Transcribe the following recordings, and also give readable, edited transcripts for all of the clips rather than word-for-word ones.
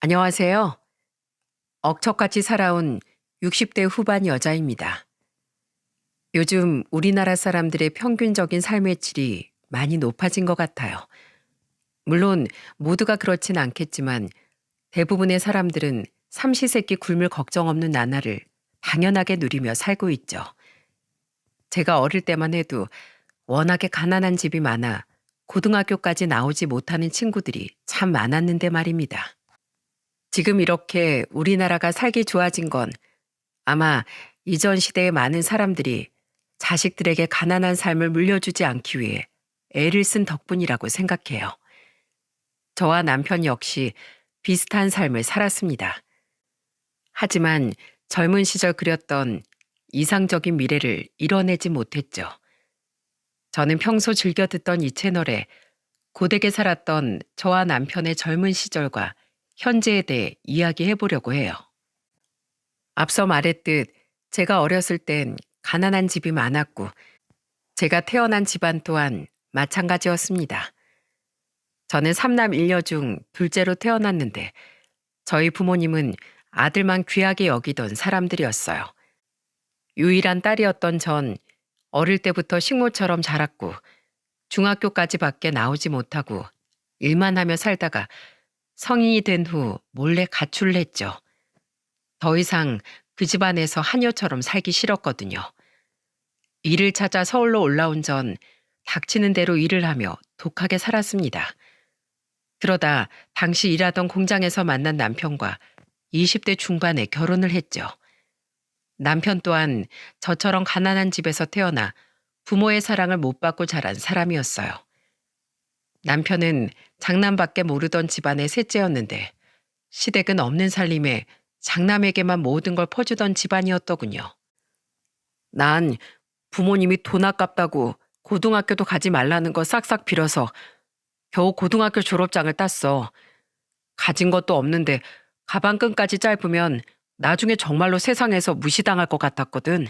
안녕하세요. 억척같이 살아온 60대 후반 여자입니다. 요즘 우리나라 사람들의 평균적인 삶의 질이 많이 높아진 것 같아요. 물론 모두가 그렇진 않겠지만 대부분의 사람들은 삼시세끼 굶을 걱정 없는 나날을 당연하게 누리며 살고 있죠. 제가 어릴 때만 해도 워낙에 가난한 집이 많아 고등학교까지 나오지 못하는 친구들이 참 많았는데 말입니다. 지금 이렇게 우리나라가 살기 좋아진 건 아마 이전 시대의 많은 사람들이 자식들에게 가난한 삶을 물려주지 않기 위해 애를 쓴 덕분이라고 생각해요. 저와 남편 역시 비슷한 삶을 살았습니다. 하지만 젊은 시절 그렸던 이상적인 미래를 이뤄내지 못했죠. 저는 평소 즐겨 듣던 이 채널에 고되게 살았던 저와 남편의 젊은 시절과 현재에 대해 이야기해 보려고 해요. 앞서 말했듯 제가 어렸을 땐 가난한 집이 많았고 제가 태어난 집안 또한 마찬가지였습니다. 저는 삼남 일녀 중 둘째로 태어났는데 저희 부모님은 아들만 귀하게 여기던 사람들이었어요. 유일한 딸이었던 전 어릴 때부터 식모처럼 자랐고 중학교까지밖에 나오지 못하고 일만 하며 살다가 성인이 된 후 몰래 가출을 했죠. 더 이상 그 집안에서 하녀처럼 살기 싫었거든요. 일을 찾아 서울로 올라온 전 닥치는 대로 일을 하며 독하게 살았습니다. 그러다 당시 일하던 공장에서 만난 남편과 20대 중반에 결혼을 했죠. 남편 또한 저처럼 가난한 집에서 태어나 부모의 사랑을 못 받고 자란 사람이었어요. 남편은 장남밖에 모르던 집안의 셋째였는데 시댁은 없는 살림에 장남에게만 모든 걸 퍼주던 집안이었더군요. 난 부모님이 돈 아깝다고 고등학교도 가지 말라는 거 싹싹 빌어서 겨우 고등학교 졸업장을 땄어. 가진 것도 없는데 가방끈까지 짧으면 나중에 정말로 세상에서 무시당할 것 같았거든.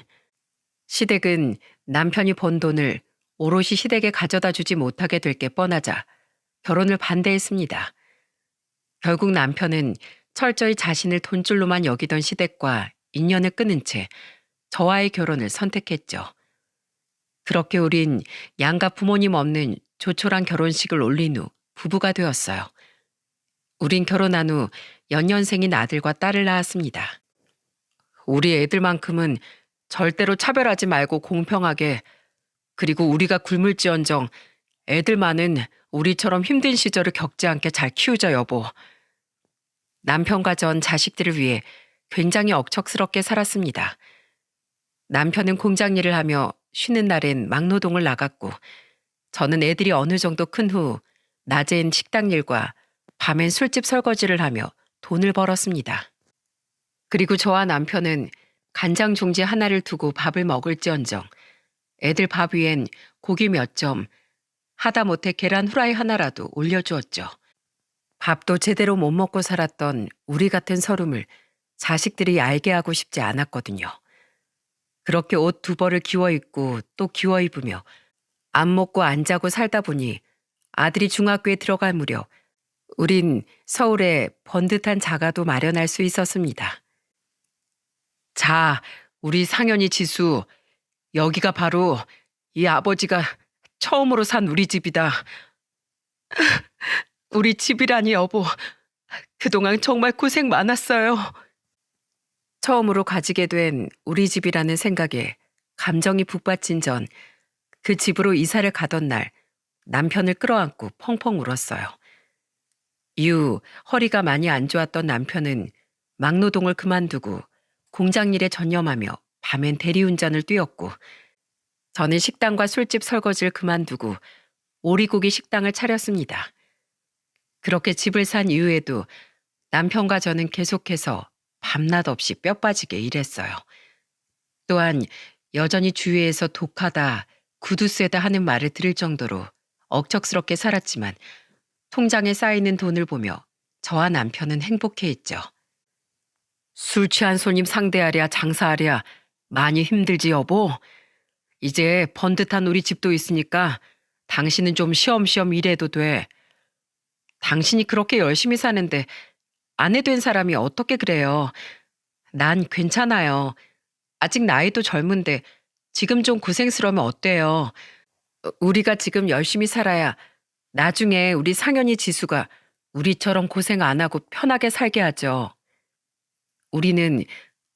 시댁은 남편이 번 돈을 오롯이 시댁에 가져다 주지 못하게 될 게 뻔하자 결혼을 반대했습니다. 결국 남편은 철저히 자신을 돈줄로만 여기던 시댁과 인연을 끊은 채 저와의 결혼을 선택했죠. 그렇게 우린 양가 부모님 없는 조촐한 결혼식을 올린 후 부부가 되었어요. 우린 결혼한 후 연년생인 아들과 딸을 낳았습니다. 우리 애들만큼은 절대로 차별하지 말고 공평하게, 그리고 우리가 굶을지언정 애들만은 우리처럼 힘든 시절을 겪지 않게 잘 키우자 여보. 남편과 전 자식들을 위해 굉장히 억척스럽게 살았습니다. 남편은 공장 일을 하며 쉬는 날엔 막노동을 나갔고 저는 애들이 어느 정도 큰 후 낮엔 식당 일과 밤엔 술집 설거지를 하며 돈을 벌었습니다. 그리고 저와 남편은 간장 종지 하나를 두고 밥을 먹을지언정 애들 밥 위엔 고기 몇 점, 하다못해 계란 후라이 하나라도 올려주었죠. 밥도 제대로 못 먹고 살았던 우리 같은 서름을 자식들이 알게 하고 싶지 않았거든요. 그렇게 옷 두 벌을 기워 입고 또 기워 입으며 안 먹고 안 자고 살다 보니 아들이 중학교에 들어갈 무렵 우린 서울에 번듯한 자가도 마련할 수 있었습니다. 자, 우리 상현이 지수, 여기가 바로 이 아버지가 처음으로 산 우리 집이다. 우리 집이라니 여보, 그동안 정말 고생 많았어요. 처음으로 가지게 된 우리 집이라는 생각에 감정이 북받친 전 그 집으로 이사를 가던 날 남편을 끌어안고 펑펑 울었어요. 이후 허리가 많이 안 좋았던 남편은 막노동을 그만두고 공장 일에 전념하며 밤엔 대리운전을 뛰었고 저는 식당과 술집 설거지를 그만두고 오리고기 식당을 차렸습니다. 그렇게 집을 산 이후에도 남편과 저는 계속해서 밤낮 없이 뼈 빠지게 일했어요. 또한 여전히 주위에서 독하다, 구두 쇠다 하는 말을 들을 정도로 억척스럽게 살았지만 통장에 쌓이는 돈을 보며 저와 남편은 행복해했죠. 술 취한 손님 상대하랴 장사하랴 많이 힘들지 여보. 이제 번듯한 우리 집도 있으니까 당신은 좀 쉬엄쉬엄 일해도 돼. 당신이 그렇게 열심히 사는데 아내 된 사람이 어떻게 그래요? 난 괜찮아요. 아직 나이도 젊은데 지금 좀 고생스러우면 어때요? 우리가 지금 열심히 살아야 나중에 우리 상현이 지수가 우리처럼 고생 안 하고 편하게 살게 하죠. 우리는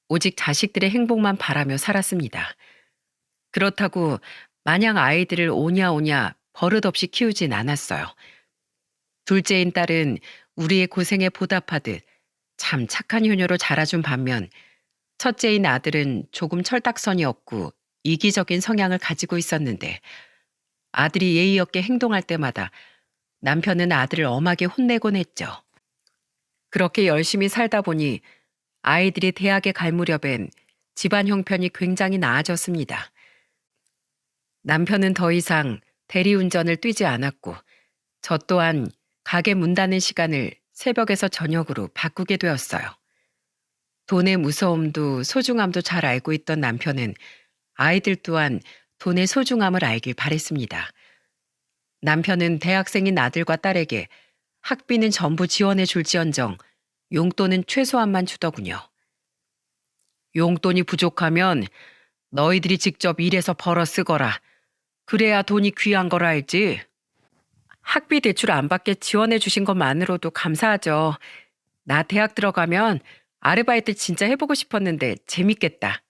오직 자식들의 행복만 바라며 살았습니다. 그렇다고 마냥 아이들을 오냐오냐 버릇없이 키우진 않았어요. 둘째인 딸은 우리의 고생에 보답하듯 참 착한 효녀로 자라준 반면 첫째인 아들은 조금 철딱선이 없고 이기적인 성향을 가지고 있었는데 아들이 예의 없게 행동할 때마다 남편은 아들을 엄하게 혼내곤 했죠. 그렇게 열심히 살다 보니 아이들이 대학에 갈 무렵엔 집안 형편이 굉장히 나아졌습니다. 남편은 더 이상 대리운전을 뛰지 않았고 저 또한 가게 문 닫는 시간을 새벽에서 저녁으로 바꾸게 되었어요. 돈의 무서움도 소중함도 잘 알고 있던 남편은 아이들 또한 돈의 소중함을 알길 바랬습니다. 남편은 대학생인 아들과 딸에게 학비는 전부 지원해 줄지언정 용돈은 최소한만 주더군요. 용돈이 부족하면 너희들이 직접 일해서 벌어 쓰거라. 그래야 돈이 귀한 걸 알지. 학비 대출 안 받게 지원해 주신 것만으로도 감사하죠. 나 대학 들어가면 아르바이트 진짜 해보고 싶었는데 재밌겠다.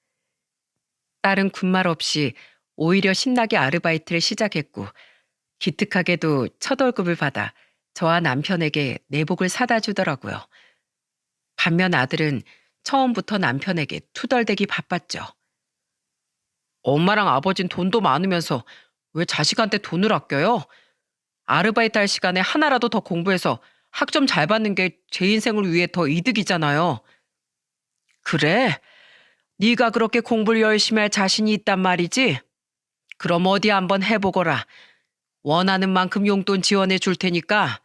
딸은 군말 없이 오히려 신나게 아르바이트를 시작했고 기특하게도 첫 월급을 받아 저와 남편에게 내복을 사다 주더라고요. 반면 아들은 처음부터 남편에게 투덜대기 바빴죠. 엄마랑 아버진 돈도 많으면서 왜 자식한테 돈을 아껴요? 아르바이트 할 시간에 하나라도 더 공부해서 학점 잘 받는 게 제 인생을 위해 더 이득이잖아요. 그래? 네가 그렇게 공부를 열심히 할 자신이 있단 말이지? 그럼 어디 한번 해보거라. 원하는 만큼 용돈 지원해 줄 테니까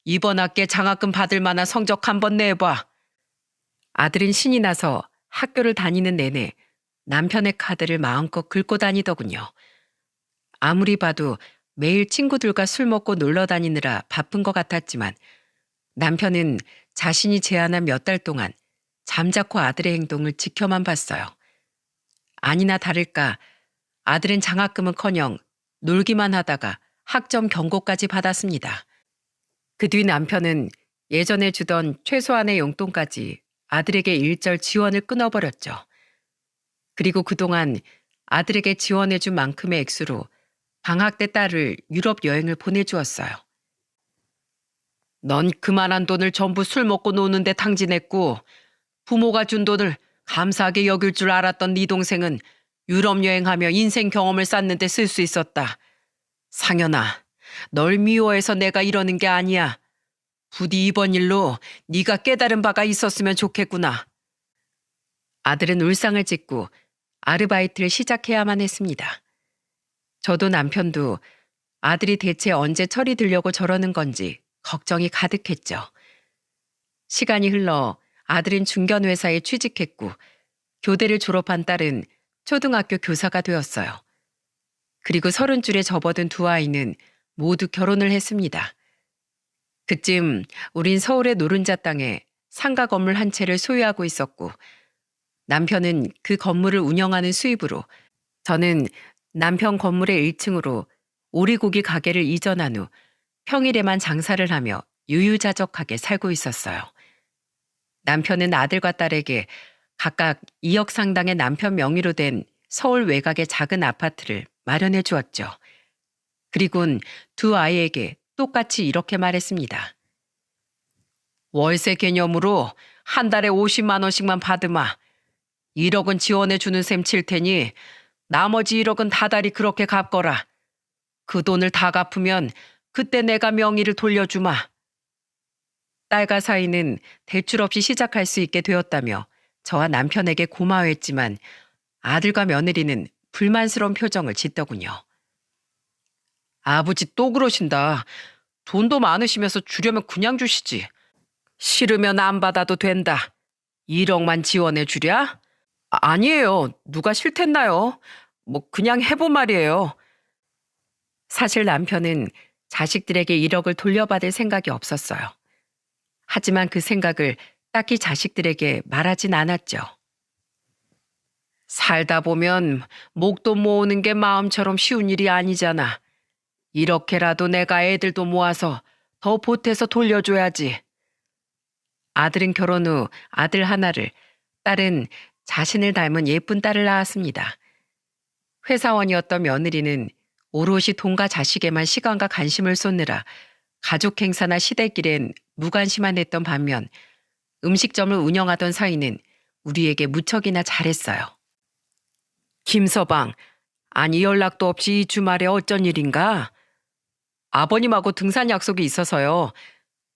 이번 학기에 장학금 받을 만한 성적 한번 내봐. 아들은 신이 나서 학교를 다니는 내내 남편의 카드를 마음껏 긁고 다니더군요. 아무리 봐도 매일 친구들과 술 먹고 놀러 다니느라 바쁜 것 같았지만 남편은 자신이 제안한 몇 달 동안 잠자코 아들의 행동을 지켜만 봤어요. 아니나 다를까 아들은 장학금은커녕 놀기만 하다가 학점 경고까지 받았습니다. 그 뒤 남편은 예전에 주던 최소한의 용돈까지 아들에게 일절 지원을 끊어버렸죠. 그리고 그동안 아들에게 지원해준 만큼의 액수로 방학 때 딸을 유럽 여행을 보내주었어요. 넌 그만한 돈을 전부 술 먹고 노는데 탕진했고 부모가 준 돈을 감사하게 여길 줄 알았던 네 동생은 유럽 여행하며 인생 경험을 쌓는데 쓸 수 있었다. 상현아, 널 미워해서 내가 이러는 게 아니야. 부디 이번 일로 네가 깨달은 바가 있었으면 좋겠구나. 아들은 울상을 짓고 아르바이트를 시작해야만 했습니다. 저도 남편도 아들이 대체 언제 철이 들려고 저러는 건지 걱정이 가득했죠. 시간이 흘러 아들은 중견회사에 취직했고 교대를 졸업한 딸은 초등학교 교사가 되었어요. 그리고 30줄에 접어든 두 아이는 모두 결혼을 했습니다. 그쯤 우린 서울의 노른자 땅에 상가 건물 한 채를 소유하고 있었고 남편은 그 건물을 운영하는 수입으로 저는 남편 건물의 1층으로 오리고기 가게를 이전한 후 평일에만 장사를 하며 유유자적하게 살고 있었어요. 남편은 아들과 딸에게 각각 2억 상당의 남편 명의로 된 서울 외곽의 작은 아파트를 마련해 주었죠. 그리곤 두 아이에게 똑같이 이렇게 말했습니다. 월세 개념으로 한 달에 50만 원씩만 받으마. 1억은 지원해 주는 셈 칠 테니 나머지 1억은 다달이 그렇게 갚거라. 그 돈을 다 갚으면 그때 내가 명의를 돌려주마. 딸과 사이는 대출 없이 시작할 수 있게 되었다며 저와 남편에게 고마워했지만 아들과 며느리는 불만스러운 표정을 짓더군요. 아버지 또 그러신다. 돈도 많으시면서 주려면 그냥 주시지. 싫으면 안 받아도 된다. 1억만 지원해 주랴? 아니에요. 누가 싫댔나요? 뭐 그냥 해본 말이에요. 사실 남편은 자식들에게 1억을 돌려받을 생각이 없었어요. 하지만 그 생각을 딱히 자식들에게 말하진 않았죠. 살다 보면 목돈 모으는 게 마음처럼 쉬운 일이 아니잖아. 이렇게라도 내가 애들도 모아서 더 보태서 돌려줘야지. 아들은 결혼 후 아들 하나를, 딸은 자신을 닮은 예쁜 딸을 낳았습니다. 회사원이었던 며느리는 오롯이 돈과 자식에만 시간과 관심을 쏟느라 가족 행사나 시댁길엔 무관심만 했던 반면 음식점을 운영하던 사위는 우리에게 무척이나 잘했어요. 김서방, 아니 연락도 없이 이 주말에 어쩐 일인가? 아버님하고 등산 약속이 있어서요.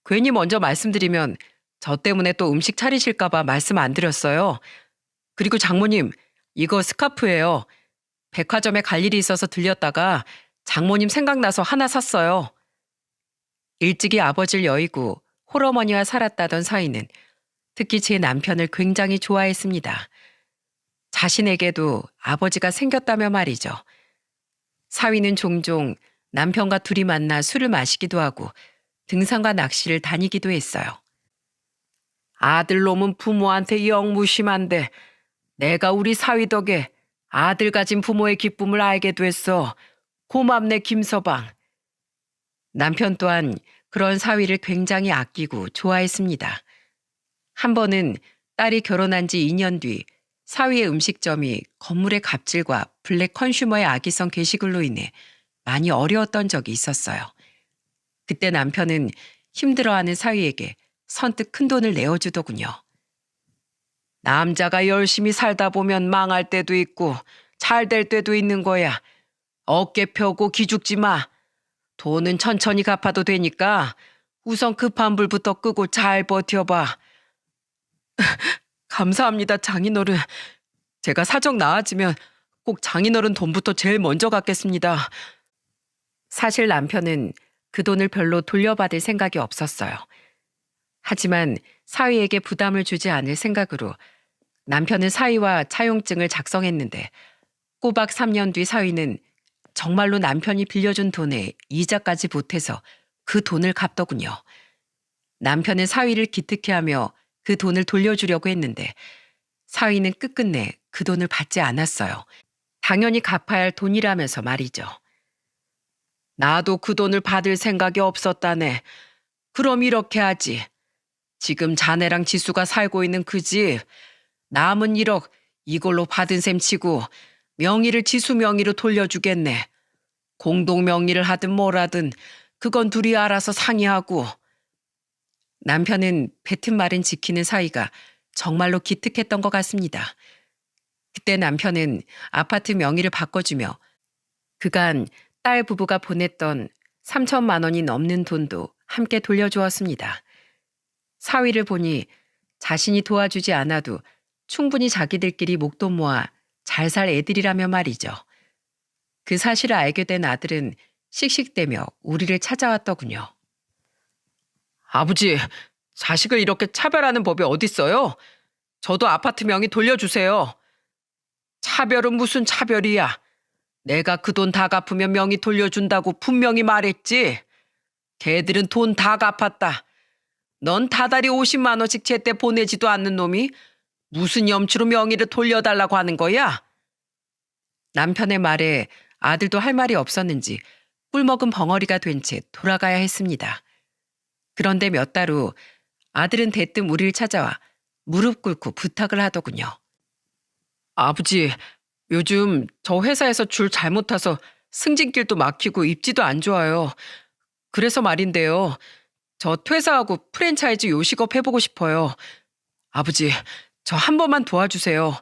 괜히 먼저 말씀드리면 저 때문에 또 음식 차리실까 봐 말씀 안 드렸어요. 그리고 장모님, 이거 스카프예요. 백화점에 갈 일이 있어서 들렸다가 장모님 생각나서 하나 샀어요. 일찍이 아버지를 여의고 홀어머니와 살았다던 사위는 특히 제 남편을 굉장히 좋아했습니다. 자신에게도 아버지가 생겼다며 말이죠. 사위는 종종 남편과 둘이 만나 술을 마시기도 하고 등산과 낚시를 다니기도 했어요. 아들놈은 부모한테 영 무심한데 내가 우리 사위 덕에 아들 가진 부모의 기쁨을 알게 됐어. 고맙네 김서방. 남편 또한 그런 사위를 굉장히 아끼고 좋아했습니다. 한 번은 딸이 결혼한 지 2년 뒤 사위의 음식점이 건물의 갑질과 블랙 컨슈머의 악의성 게시글로 인해 많이 어려웠던 적이 있었어요. 그때 남편은 힘들어하는 사위에게 선뜻 큰돈을 내어주더군요. 남자가 열심히 살다 보면 망할 때도 있고 잘 될 때도 있는 거야. 어깨 펴고 기죽지 마. 돈은 천천히 갚아도 되니까 우선 급한 불부터 끄고 잘 버텨봐. 감사합니다, 장인어른. 제가 사정 나아지면 꼭 장인어른 돈부터 제일 먼저 갚겠습니다. 사실 남편은 그 돈을 별로 돌려받을 생각이 없었어요. 하지만 사위에게 부담을 주지 않을 생각으로 남편은 사위와 차용증을 작성했는데 꼬박 3년 뒤 사위는 정말로 남편이 빌려준 돈에 이자까지 보태서 그 돈을 갚더군요. 남편은 사위를 기특해하며 그 돈을 돌려주려고 했는데 사위는 끝끝내 그 돈을 받지 않았어요. 당연히 갚아야 할 돈이라면서 말이죠. 나도 그 돈을 받을 생각이 없었다네. 그럼 이렇게 하지. 지금 자네랑 지수가 살고 있는 그 집 남은 1억 이걸로 받은 셈 치고 명의를 지수 명의로 돌려주겠네. 공동 명의를 하든 뭐라든 그건 둘이 알아서 상의하고. 남편은 뱉은 말은 지키는 사위가 정말로 기특했던 것 같습니다. 그때 남편은 아파트 명의를 바꿔주며 그간 딸 부부가 보냈던 3천만 원이 넘는 돈도 함께 돌려주었습니다. 사위를 보니 자신이 도와주지 않아도 충분히 자기들끼리 목돈 모아 잘 살 애들이라며 말이죠. 그 사실을 알게 된 아들은 씩씩대며 우리를 찾아왔더군요. 아버지, 자식을 이렇게 차별하는 법이 어딨어요? 저도 아파트 명의 돌려주세요. 차별은 무슨 차별이야. 내가 그 돈 다 갚으면 명의 돌려준다고 분명히 말했지. 걔들은 돈 다 갚았다. 넌 다달이 50만 원씩 제때 보내지도 않는 놈이 무슨 염치로 명의를 돌려달라고 하는 거야? 남편의 말에 아들도 할 말이 없었는지 꿀먹은 벙어리가 된 채 돌아가야 했습니다. 그런데 몇 달 후 아들은 대뜸 우리를 찾아와 무릎 꿇고 부탁을 하더군요. 아버지, 요즘 저 회사에서 줄 잘못 타서 승진길도 막히고 입지도 안 좋아요. 그래서 말인데요. 저 퇴사하고 프랜차이즈 요식업 해보고 싶어요. 아버지, 저 한 번만 도와주세요.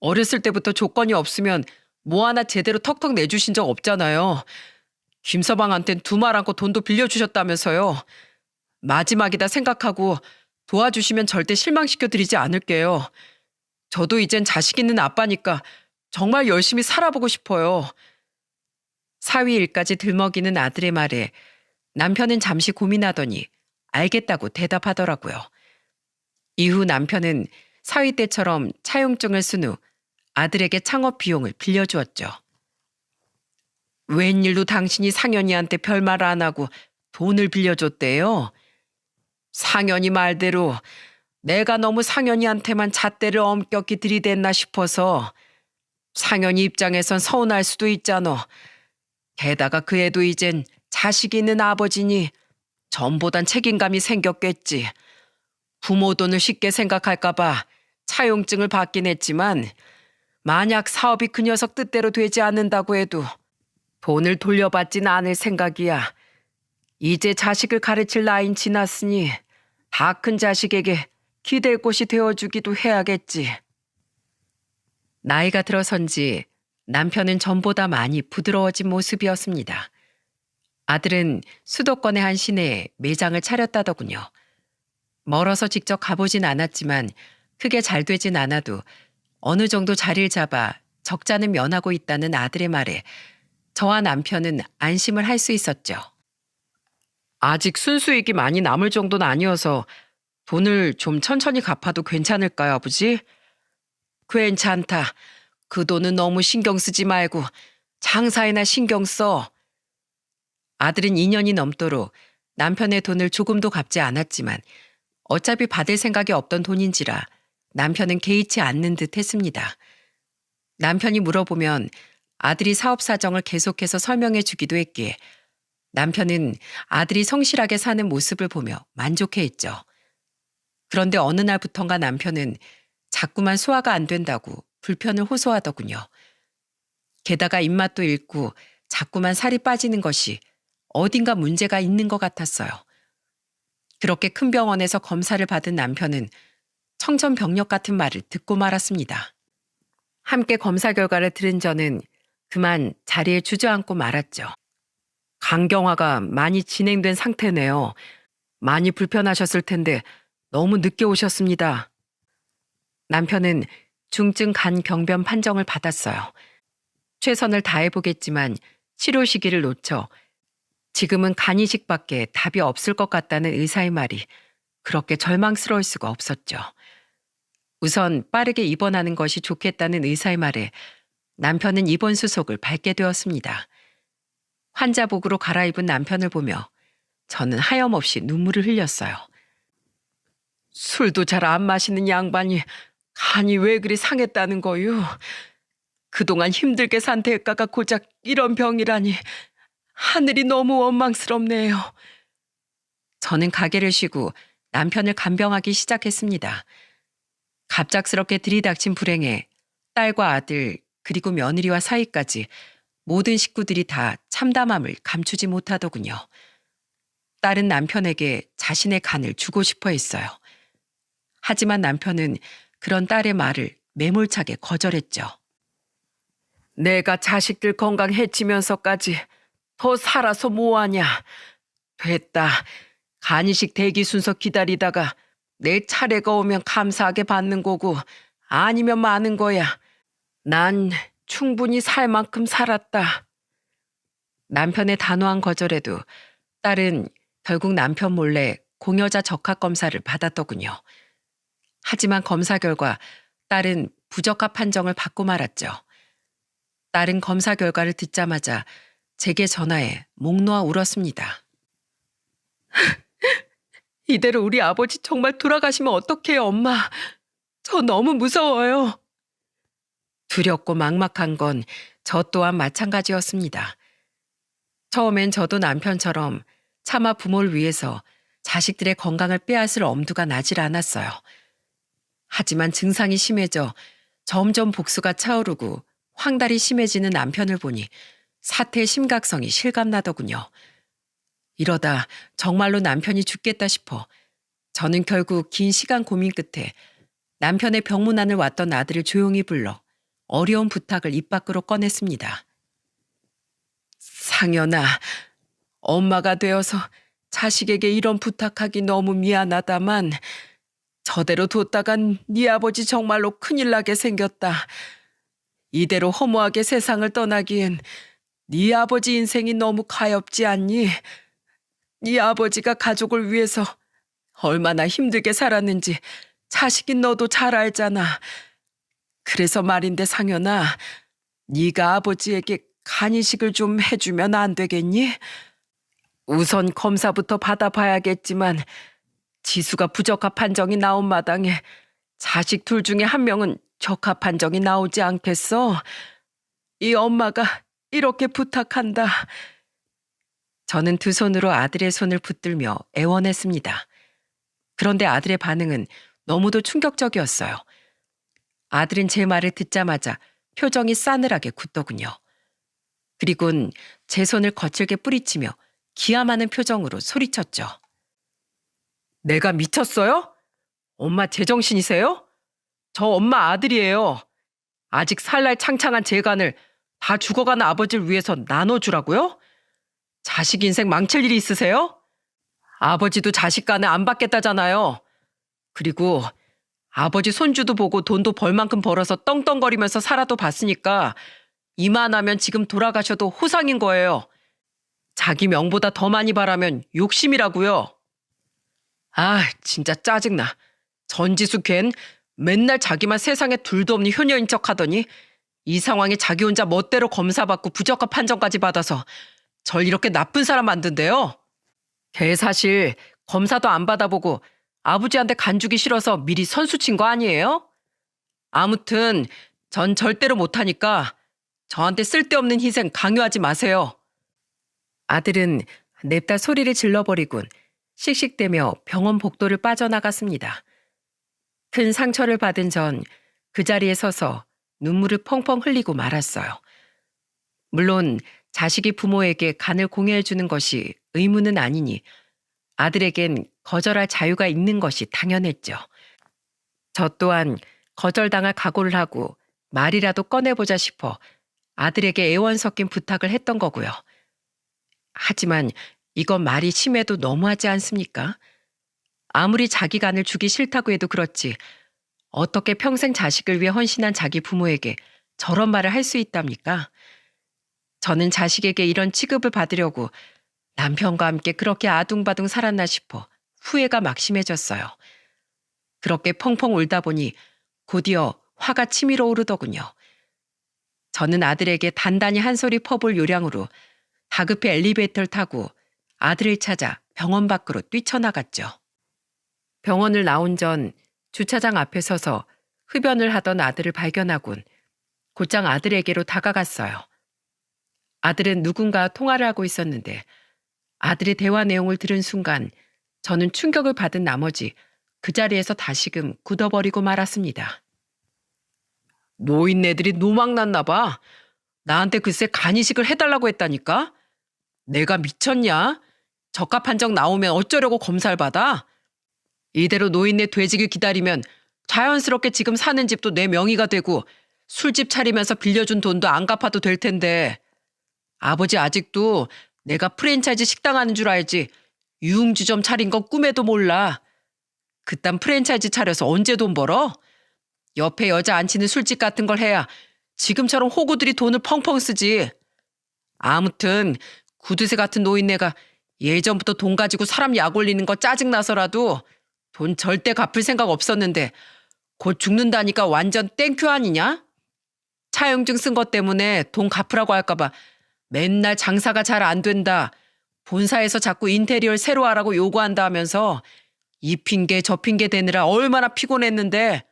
어렸을 때부터 조건이 없으면 뭐 하나 제대로 턱턱 내주신 적 없잖아요. 김서방한텐 두 말 않고 돈도 빌려주셨다면서요. 마지막이다 생각하고 도와주시면 절대 실망시켜드리지 않을게요. 저도 이젠 자식 있는 아빠니까 정말 열심히 살아보고 싶어요. 사위 일까지 들먹이는 아들의 말에 남편은 잠시 고민하더니 알겠다고 대답하더라고요. 이후 남편은 사위 때처럼 차용증을 쓴 후 아들에게 창업 비용을 빌려주었죠. 웬일로 당신이 상현이한테 별말 안 하고 돈을 빌려줬대요? 상현이 말대로 내가 너무 상현이한테만 잣대를 엄격히 들이댔나 싶어서 상현이 입장에선 서운할 수도 있잖아. 게다가 그 애도 이젠 자식이 있는 아버지니 전보단 책임감이 생겼겠지. 부모 돈을 쉽게 생각할까봐 차용증을 받긴 했지만 만약 사업이 그 녀석 뜻대로 되지 않는다고 해도 돈을 돌려받진 않을 생각이야. 이제 자식을 가르칠 나이는 지났으니 다 큰 자식에게 기댈 곳이 되어주기도 해야겠지. 나이가 들어선지 남편은 전보다 많이 부드러워진 모습이었습니다. 아들은 수도권의 한 시내에 매장을 차렸다더군요. 멀어서 직접 가보진 않았지만 크게 잘 되진 않아도 어느 정도 자리를 잡아 적자는 면하고 있다는 아들의 말에 저와 남편은 안심을 할 수 있었죠. 아직 순수익이 많이 남을 정도는 아니어서 돈을 좀 천천히 갚아도 괜찮을까요, 아버지? 괜찮다. 그 돈은 너무 신경 쓰지 말고 장사에나 신경 써. 아들은 2년이 넘도록 남편의 돈을 조금도 갚지 않았지만 어차피 받을 생각이 없던 돈인지라 남편은 개의치 않는 듯 했습니다. 남편이 물어보면 아들이 사업 사정을 계속해서 설명해 주기도 했기에 남편은 아들이 성실하게 사는 모습을 보며 만족해 했죠. 그런데 어느 날부턴가 남편은 자꾸만 소화가 안 된다고 불편을 호소하더군요. 게다가 입맛도 잃고 자꾸만 살이 빠지는 것이 어딘가 문제가 있는 것 같았어요. 그렇게 큰 병원에서 검사를 받은 남편은 청천벽력 같은 말을 듣고 말았습니다. 함께 검사 결과를 들은 저는 그만 자리에 주저앉고 말았죠. 간경화가 많이 진행된 상태네요. 많이 불편하셨을 텐데 너무 늦게 오셨습니다. 남편은 중증 간경변 판정을 받았어요. 최선을 다해보겠지만 치료 시기를 놓쳐 지금은 간이식밖에 답이 없을 것 같다는 의사의 말이 그렇게 절망스러울 수가 없었죠. 우선 빠르게 입원하는 것이 좋겠다는 의사의 말에 남편은 입원 수속을 밟게 되었습니다. 환자복으로 갈아입은 남편을 보며 저는 하염없이 눈물을 흘렸어요. 술도 잘 안 마시는 양반이 간이 왜 그리 상했다는 거요? 그동안 힘들게 산 대가가 고작 이런 병이라니 하늘이 너무 원망스럽네요. 저는 가게를 쉬고 남편을 간병하기 시작했습니다. 갑작스럽게 들이닥친 불행에 딸과 아들 그리고 며느리와 사이까지 모든 식구들이 다 참담함을 감추지 못하더군요. 딸은 남편에게 자신의 간을 주고 싶어 했어요. 하지만 남편은 그런 딸의 말을 매몰차게 거절했죠. 내가 자식들 건강 해치면서까지 더 살아서 뭐하냐. 됐다. 간이식 대기 순서 기다리다가 내 차례가 오면 감사하게 받는 거고 아니면 마는 거야. 난 충분히 살 만큼 살았다. 남편의 단호한 거절에도 딸은 결국 남편 몰래 공여자 적합 검사를 받았더군요. 하지만 검사 결과 딸은 부적합 판정을 받고 말았죠. 딸은 검사 결과를 듣자마자 제게 전화해 목 놓아 울었습니다. 이대로 우리 아버지 정말 돌아가시면 어떡해요, 엄마. 저 너무 무서워요. 두렵고 막막한 건 저 또한 마찬가지였습니다. 처음엔 저도 남편처럼 차마 부모를 위해서 자식들의 건강을 빼앗을 엄두가 나질 않았어요. 하지만 증상이 심해져 점점 복수가 차오르고 황달이 심해지는 남편을 보니 사태의 심각성이 실감나더군요. 이러다 정말로 남편이 죽겠다 싶어 저는 결국 긴 시간 고민 끝에 남편의 병문안을 왔던 아들을 조용히 불러 어려운 부탁을 입 밖으로 꺼냈습니다. 상현아, 엄마가 되어서 자식에게 이런 부탁하기 너무 미안하다만 저대로 뒀다간 네 아버지 정말로 큰일 나게 생겼다. 이대로 허무하게 세상을 떠나기엔 네 아버지 인생이 너무 가엾지 않니? 네 아버지가 가족을 위해서 얼마나 힘들게 살았는지 자식인 너도 잘 알잖아. 그래서 말인데 상현아, 네가 아버지에게 간이식을 좀 해주면 안 되겠니? 우선 검사부터 받아봐야겠지만 지수가 부적합 판정이 나온 마당에 자식 둘 중에 한 명은 적합 판정이 나오지 않겠어? 이 엄마가 이렇게 부탁한다. 저는 두 손으로 아들의 손을 붙들며 애원했습니다. 그런데 아들의 반응은 너무도 충격적이었어요. 아들은 제 말을 듣자마자 표정이 싸늘하게 굳더군요. 그리곤 제 손을 거칠게 뿌리치며 기함하는 표정으로 소리쳤죠. 내가 미쳤어요? 엄마 제정신이세요? 저 엄마 아들이에요. 아직 살날 창창한 재간을 다 죽어가는 아버지를 위해서 나눠주라고요? 자식 인생 망칠 일이 있으세요? 아버지도 자식 간에 안 받겠다잖아요. 그리고 아버지 손주도 보고 돈도 벌 만큼 벌어서 떵떵거리면서 살아도 봤으니까 이만하면 지금 돌아가셔도 호상인 거예요. 자기 명보다 더 많이 바라면 욕심이라고요. 아, 진짜 짜증나. 전지수 걘 맨날 자기만 세상에 둘도 없는 효녀인 척 하더니 이 상황에 자기 혼자 멋대로 검사받고 부적합 판정까지 받아서 절 이렇게 나쁜 사람 만든대요. 걔 사실 검사도 안 받아보고 아버지한테 간주기 싫어서 미리 선수 친 거 아니에요? 아무튼 전 절대로 못하니까 저한테 쓸데없는 희생 강요하지 마세요. 아들은 냅다 소리를 질러버리곤 씩씩대며 병원 복도를 빠져나갔습니다. 큰 상처를 받은 전 그 자리에 서서 눈물을 펑펑 흘리고 말았어요. 물론 자식이 부모에게 간을 공여해주는 것이 의무는 아니니 아들에겐 거절할 자유가 있는 것이 당연했죠. 저 또한 거절당할 각오를 하고 말이라도 꺼내보자 싶어 아들에게 애원 섞인 부탁을 했던 거고요. 하지만 이건 말이 심해도 너무하지 않습니까? 아무리 자기 간을 주기 싫다고 해도 그렇지 어떻게 평생 자식을 위해 헌신한 자기 부모에게 저런 말을 할 수 있답니까? 저는 자식에게 이런 취급을 받으려고 남편과 함께 그렇게 아둥바둥 살았나 싶어 후회가 막심해졌어요. 그렇게 펑펑 울다 보니 곧이어 화가 치밀어 오르더군요. 저는 아들에게 단단히 한 소리 퍼볼 요량으로 다급히 엘리베이터를 타고 아들을 찾아 병원 밖으로 뛰쳐나갔죠. 병원을 나온 전 주차장 앞에 서서 흡연을 하던 아들을 발견하곤 곧장 아들에게로 다가갔어요. 아들은 누군가 통화를 하고 있었는데 아들의 대화 내용을 들은 순간 저는 충격을 받은 나머지 그 자리에서 다시금 굳어버리고 말았습니다. 노인네들이 노망났나 봐. 나한테 글쎄 간이식을 해달라고 했다니까? 내가 미쳤냐? 적합 판정 나오면 어쩌려고 검사를 받아? 이대로 노인네 돼지길 기다리면 자연스럽게 지금 사는 집도 내 명의가 되고 술집 차리면서 빌려준 돈도 안 갚아도 될 텐데 아버지 아직도 내가 프랜차이즈 식당 하는 줄 알지 유흥주점 차린 건 꿈에도 몰라. 그딴 프랜차이즈 차려서 언제 돈 벌어? 옆에 여자 앉히는 술집 같은 걸 해야 지금처럼 호구들이 돈을 펑펑 쓰지. 아무튼 구두쇠 같은 노인네가 예전부터 돈 가지고 사람 약 올리는 거 짜증나서라도 돈 절대 갚을 생각 없었는데 곧 죽는다니까 완전 땡큐 아니냐? 차용증 쓴 것 때문에 돈 갚으라고 할까봐 맨날 장사가 잘 안 된다. 본사에서 자꾸 인테리어를 새로 하라고 요구한다 하면서 이 핑계 저 핑계 대느라 얼마나 피곤했는데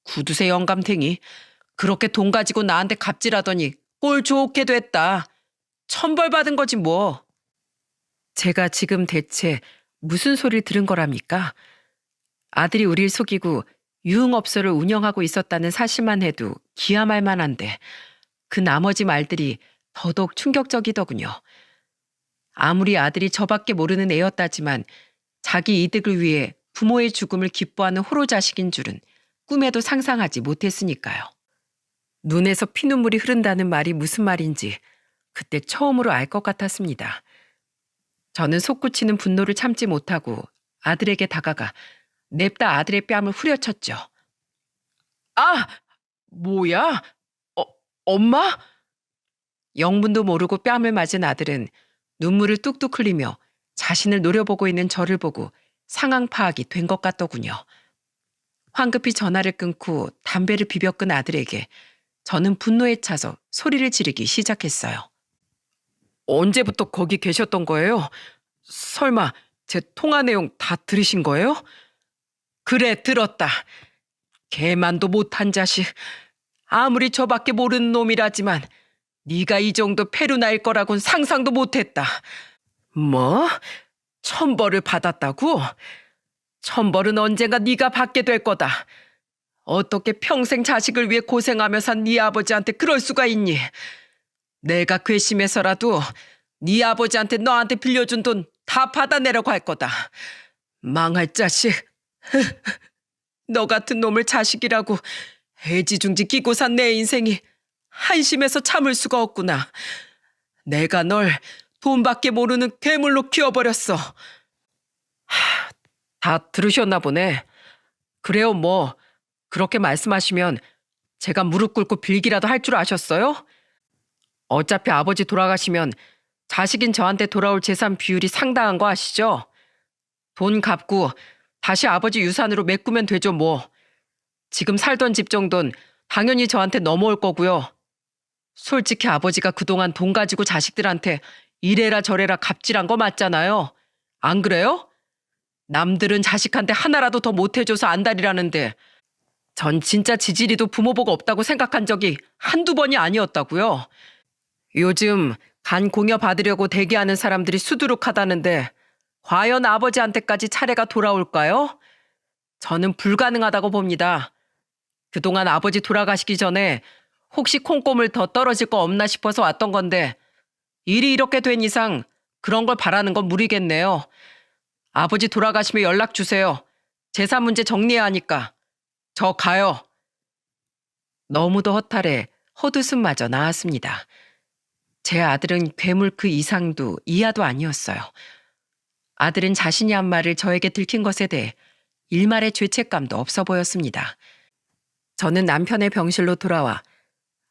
구두쇠 영감탱이 그렇게 돈 가지고 나한테 갑질하더니 꼴 좋게 됐다. 천벌 받은 거지 뭐. 제가 지금 대체 무슨 소리를 들은 거랍니까? 아들이 우릴 속이고 유흥업소를 운영하고 있었다는 사실만 해도 기함할 만한데 그 나머지 말들이 더더욱 충격적이더군요. 아무리 아들이 저밖에 모르는 애였다지만 자기 이득을 위해 부모의 죽음을 기뻐하는 호로 자식인 줄은 꿈에도 상상하지 못했으니까요. 눈에서 피눈물이 흐른다는 말이 무슨 말인지 그때 처음으로 알 것 같았습니다. 저는 솟구치는 분노를 참지 못하고 아들에게 다가가 냅다 아들의 뺨을 후려쳤죠. 아! 뭐야? 엄마? 영문도 모르고 뺨을 맞은 아들은 눈물을 뚝뚝 흘리며 자신을 노려보고 있는 저를 보고 상황 파악이 된 것 같더군요. 황급히 전화를 끊고 담배를 비벼 끈 아들에게 저는 분노에 차서 소리를 지르기 시작했어요. 언제부터 거기 계셨던 거예요? 설마 제 통화 내용 다 들으신 거예요? 그래, 들었다. 개만도 못한 자식. 아무리 저밖에 모르는 놈이라지만 네가 이 정도 페루나일 거라곤 상상도 못했다. 뭐? 천벌을 받았다고? 천벌은 언젠가 네가 받게 될 거다. 어떻게 평생 자식을 위해 고생하며 산 네 아버지한테 그럴 수가 있니? 내가 괘씸해서라도 네 아버지한테 너한테 빌려준 돈 다 받아내려고 할 거다. 망할 자식. 너 같은 놈을 자식이라고 애지중지 끼고 산 내 인생이 한심해서 참을 수가 없구나. 내가 널 돈밖에 모르는 괴물로 키워버렸어. 다 들으셨나 보네. 그래요, 뭐 그렇게 말씀하시면 제가 무릎 꿇고 빌기라도 할 줄 아셨어요? 어차피 아버지 돌아가시면 자식인 저한테 돌아올 재산 비율이 상당한 거 아시죠? 돈 갚고 다시 아버지 유산으로 메꾸면 되죠, 뭐. 지금 살던 집 정도는 당연히 저한테 넘어올 거고요. 솔직히 아버지가 그동안 돈 가지고 자식들한테 이래라 저래라 갑질한 거 맞잖아요. 안 그래요? 남들은 자식한테 하나라도 더 못해줘서 안달이라는데 전 진짜 지지리도 부모 복 없다고 생각한 적이 한두 번이 아니었다고요. 요즘 간 공여 받으려고 대기하는 사람들이 수두룩하다는데 과연 아버지한테까지 차례가 돌아올까요? 저는 불가능하다고 봅니다. 그동안 아버지 돌아가시기 전에 혹시 콩고물 더 떨어질 거 없나 싶어서 왔던 건데 일이 이렇게 된 이상 그런 걸 바라는 건 무리겠네요. 아버지 돌아가시면 연락 주세요. 재산 문제 정리해야 하니까. 저 가요. 너무도 허탈해 헛웃음마저 나왔습니다. 제 아들은 괴물 그 이상도 이하도 아니었어요. 아들은 자신이 한 말을 저에게 들킨 것에 대해 일말의 죄책감도 없어 보였습니다. 저는 남편의 병실로 돌아와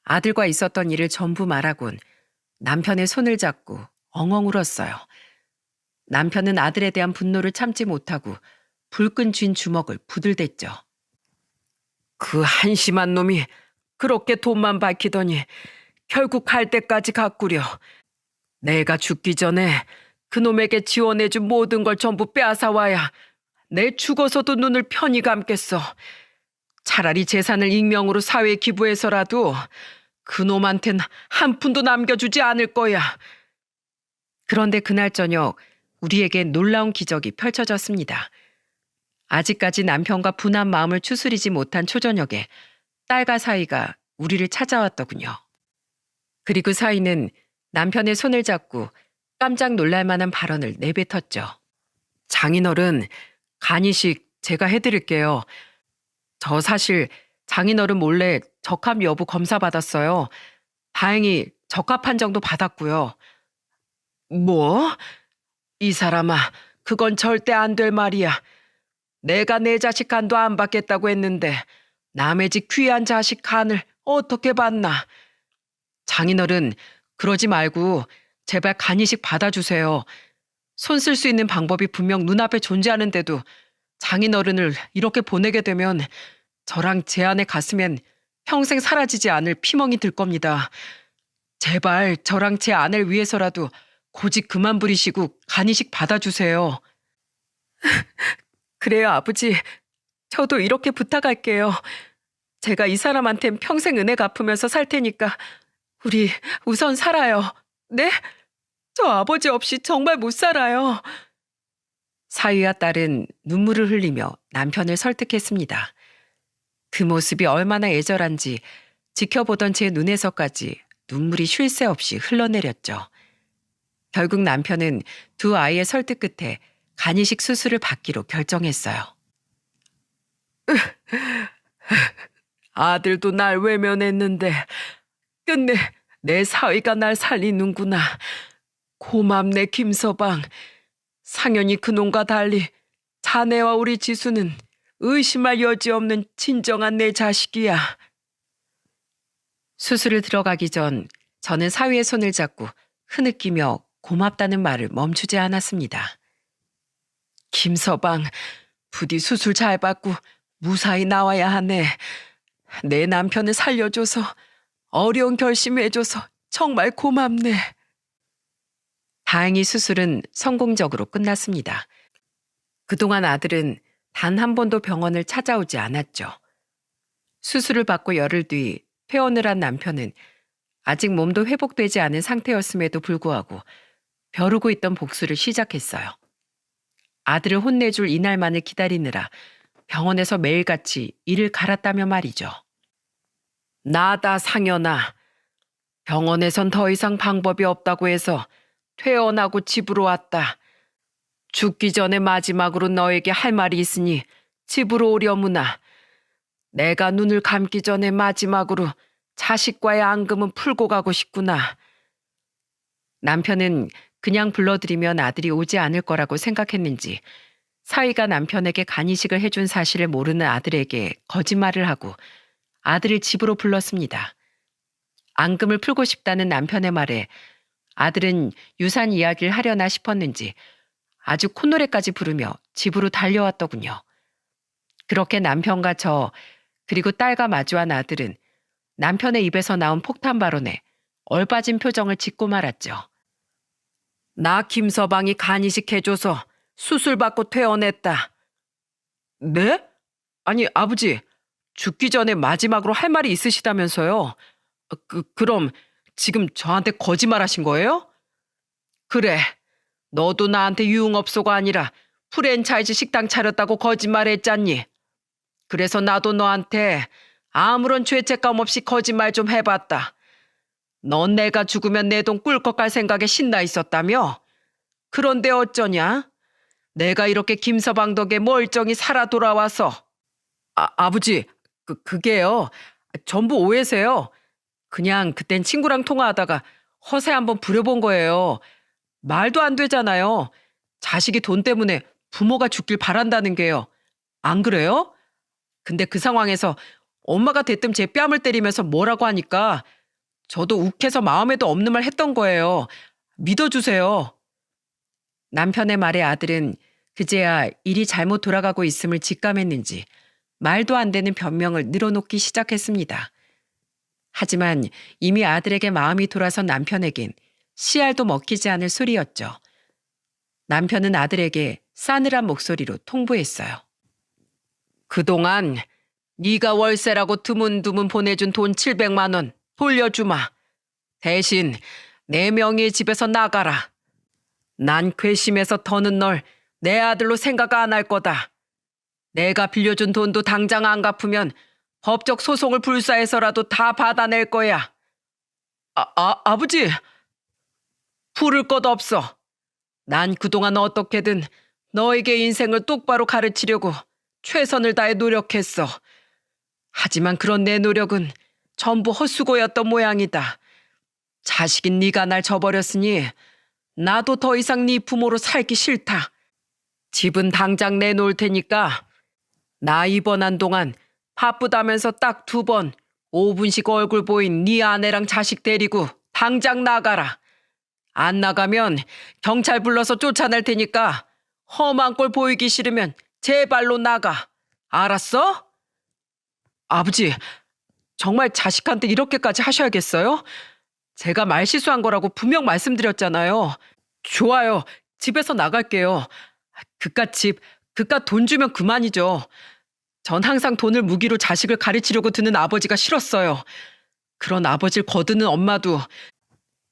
아들과 있었던 일을 전부 말하곤 남편의 손을 잡고 엉엉 울었어요. 남편은 아들에 대한 분노를 참지 못하고 불끈 쥔 주먹을 부들댔죠. 그 한심한 놈이 그렇게 돈만 밝히더니 결국 갈 때까지 가꾸려. 내가 죽기 전에 그놈에게 지원해준 모든 걸 전부 빼앗아와야 내 죽어서도 눈을 편히 감겠어. 차라리 재산을 익명으로 사회에 기부해서라도 그놈한텐 한 푼도 남겨주지 않을 거야. 그런데 그날 저녁 우리에게 놀라운 기적이 펼쳐졌습니다. 아직까지 남편과 분한 마음을 추스리지 못한 초저녁에 딸과 사위가 우리를 찾아왔더군요. 그리고 사위는 남편의 손을 잡고 깜짝 놀랄 만한 발언을 내뱉었죠. 장인어른, 간이식 제가 해드릴게요. 저 사실 장인어른 몰래 적합 여부 검사 받았어요. 다행히 적합 판정도 받았고요. 뭐? 이 사람아, 그건 절대 안 될 말이야. 내가 내 자식 간도 안 받겠다고 했는데 남의 집 귀한 자식 간을 어떻게 받나? 장인어른, 그러지 말고 제발 간이식 받아주세요. 손 쓸 수 있는 방법이 분명 눈앞에 존재하는데도 장인어른을 이렇게 보내게 되면 저랑 제 아내 가슴엔 평생 사라지지 않을 피멍이 들 겁니다. 제발 저랑 제 아내를 위해서라도 고집 그만 부리시고 간이식 받아주세요. 그래요, 아버지. 저도 이렇게 부탁할게요. 제가 이 사람한텐 평생 은혜 갚으면서 살 테니까 우리 우선 살아요. 네? 저 아버지 없이 정말 못 살아요. 사위와 딸은 눈물을 흘리며 남편을 설득했습니다. 그 모습이 얼마나 애절한지 지켜보던 제 눈에서까지 눈물이 쉴 새 없이 흘러내렸죠. 결국 남편은 두 아이의 설득 끝에 간이식 수술을 받기로 결정했어요. 아들도 날 외면했는데 끝내 내 사위가 날 살리는구나. 고맙네, 김서방. 상연히 그놈과 달리 자네와 우리 지수는 의심할 여지 없는 진정한 내 자식이야. 수술을 들어가기 전 저는 사위의 손을 잡고 흐느끼며 고맙다는 말을 멈추지 않았습니다. 김서방, 부디 수술 잘 받고 무사히 나와야 하네. 내 남편을 살려줘서 어려운 결심해줘서 정말 고맙네. 다행히 수술은 성공적으로 끝났습니다. 그동안 아들은 단 한 번도 병원을 찾아오지 않았죠. 수술을 받고 열흘 뒤 퇴원을 한 남편은 아직 몸도 회복되지 않은 상태였음에도 불구하고 벼르고 있던 복수를 시작했어요. 아들을 혼내줄 이날만을 기다리느라 병원에서 매일같이 이를 갈았다며 말이죠. 나다 상현아. 병원에선 더 이상 방법이 없다고 해서 퇴원하고 집으로 왔다. 죽기 전에 마지막으로 너에게 할 말이 있으니 집으로 오려무나. 내가 눈을 감기 전에 마지막으로 자식과의 앙금은 풀고 가고 싶구나. 남편은 그냥 불러들이면 아들이 오지 않을 거라고 생각했는지 사위가 남편에게 간이식을 해준 사실을 모르는 아들에게 거짓말을 하고 아들을 집으로 불렀습니다. 앙금을 풀고 싶다는 남편의 말에 아들은 유산 이야기를 하려나 싶었는지 아주 콧노래까지 부르며 집으로 달려왔더군요. 그렇게 남편과 저 그리고 딸과 마주한 아들은 남편의 입에서 나온 폭탄 발언에 얼빠진 표정을 짓고 말았죠. 나 김서방이 간이식 해줘서 수술받고 퇴원했다. 네? 아니 아버지, 죽기 전에 마지막으로 할 말이 있으시다면서요? 그럼 지금 저한테 거짓말하신 거예요? 그래, 너도 나한테 유흥업소가 아니라 프랜차이즈 식당 차렸다고 거짓말했잖니. 그래서 나도 너한테 아무런 죄책감 없이 거짓말 좀 해봤다. 넌 내가 죽으면 내 돈 꿀꺽 갈 생각에 신나 있었다며? 그런데 어쩌냐? 내가 이렇게 김서방 덕에 멀쩡히 살아 돌아와서. 아버지, 그게요. 전부 오해세요. 그냥 그땐 친구랑 통화하다가 허세 한번 부려본 거예요. 말도 안 되잖아요. 자식이 돈 때문에 부모가 죽길 바란다는 게요. 안 그래요? 근데 그 상황에서 엄마가 대뜸 제 뺨을 때리면서 뭐라고 하니까 저도 욱해서 마음에도 없는 말 했던 거예요. 믿어주세요. 남편의 말에 아들은 그제야 일이 잘못 돌아가고 있음을 직감했는지 말도 안 되는 변명을 늘어놓기 시작했습니다. 하지만 이미 아들에게 마음이 돌아선 남편에겐 씨알도 먹히지 않을 소리였죠. 남편은 아들에게 싸늘한 목소리로 통보했어요. 그동안 네가 월세라고 드문드문 보내준 돈 700만 원 돌려주마. 대신 내 명의의 집에서 나가라. 난 괘씸해서 더는 널 내 아들로 생각 안 할 거다. 내가 빌려준 돈도 당장 안 갚으면 법적 소송을 불사해서라도 다 받아낼 거야. 아버지! 부를 것 없어. 난 그동안 어떻게든 너에게 인생을 똑바로 가르치려고 최선을 다해 노력했어. 하지만 그런 내 노력은 전부 헛수고였던 모양이다. 자식인 네가 날 저버렸으니 나도 더 이상 네 부모로 살기 싫다. 집은 당장 내놓을 테니까 나 입원한 동안 바쁘다면서 딱 2번 5분씩 얼굴 보인 네 아내랑 자식 데리고 당장 나가라. 안 나가면 경찰 불러서 쫓아낼 테니까 험한 꼴 보이기 싫으면 제발로 나가. 알았어? 아버지, 정말 자식한테 이렇게까지 하셔야겠어요? 제가 말실수한 거라고 분명 말씀드렸잖아요. 좋아요. 집에서 나갈게요. 그깟 집, 그깟 돈 주면 그만이죠. 전 항상 돈을 무기로 자식을 가르치려고 드는 아버지가 싫었어요. 그런 아버지를 거드는 엄마도,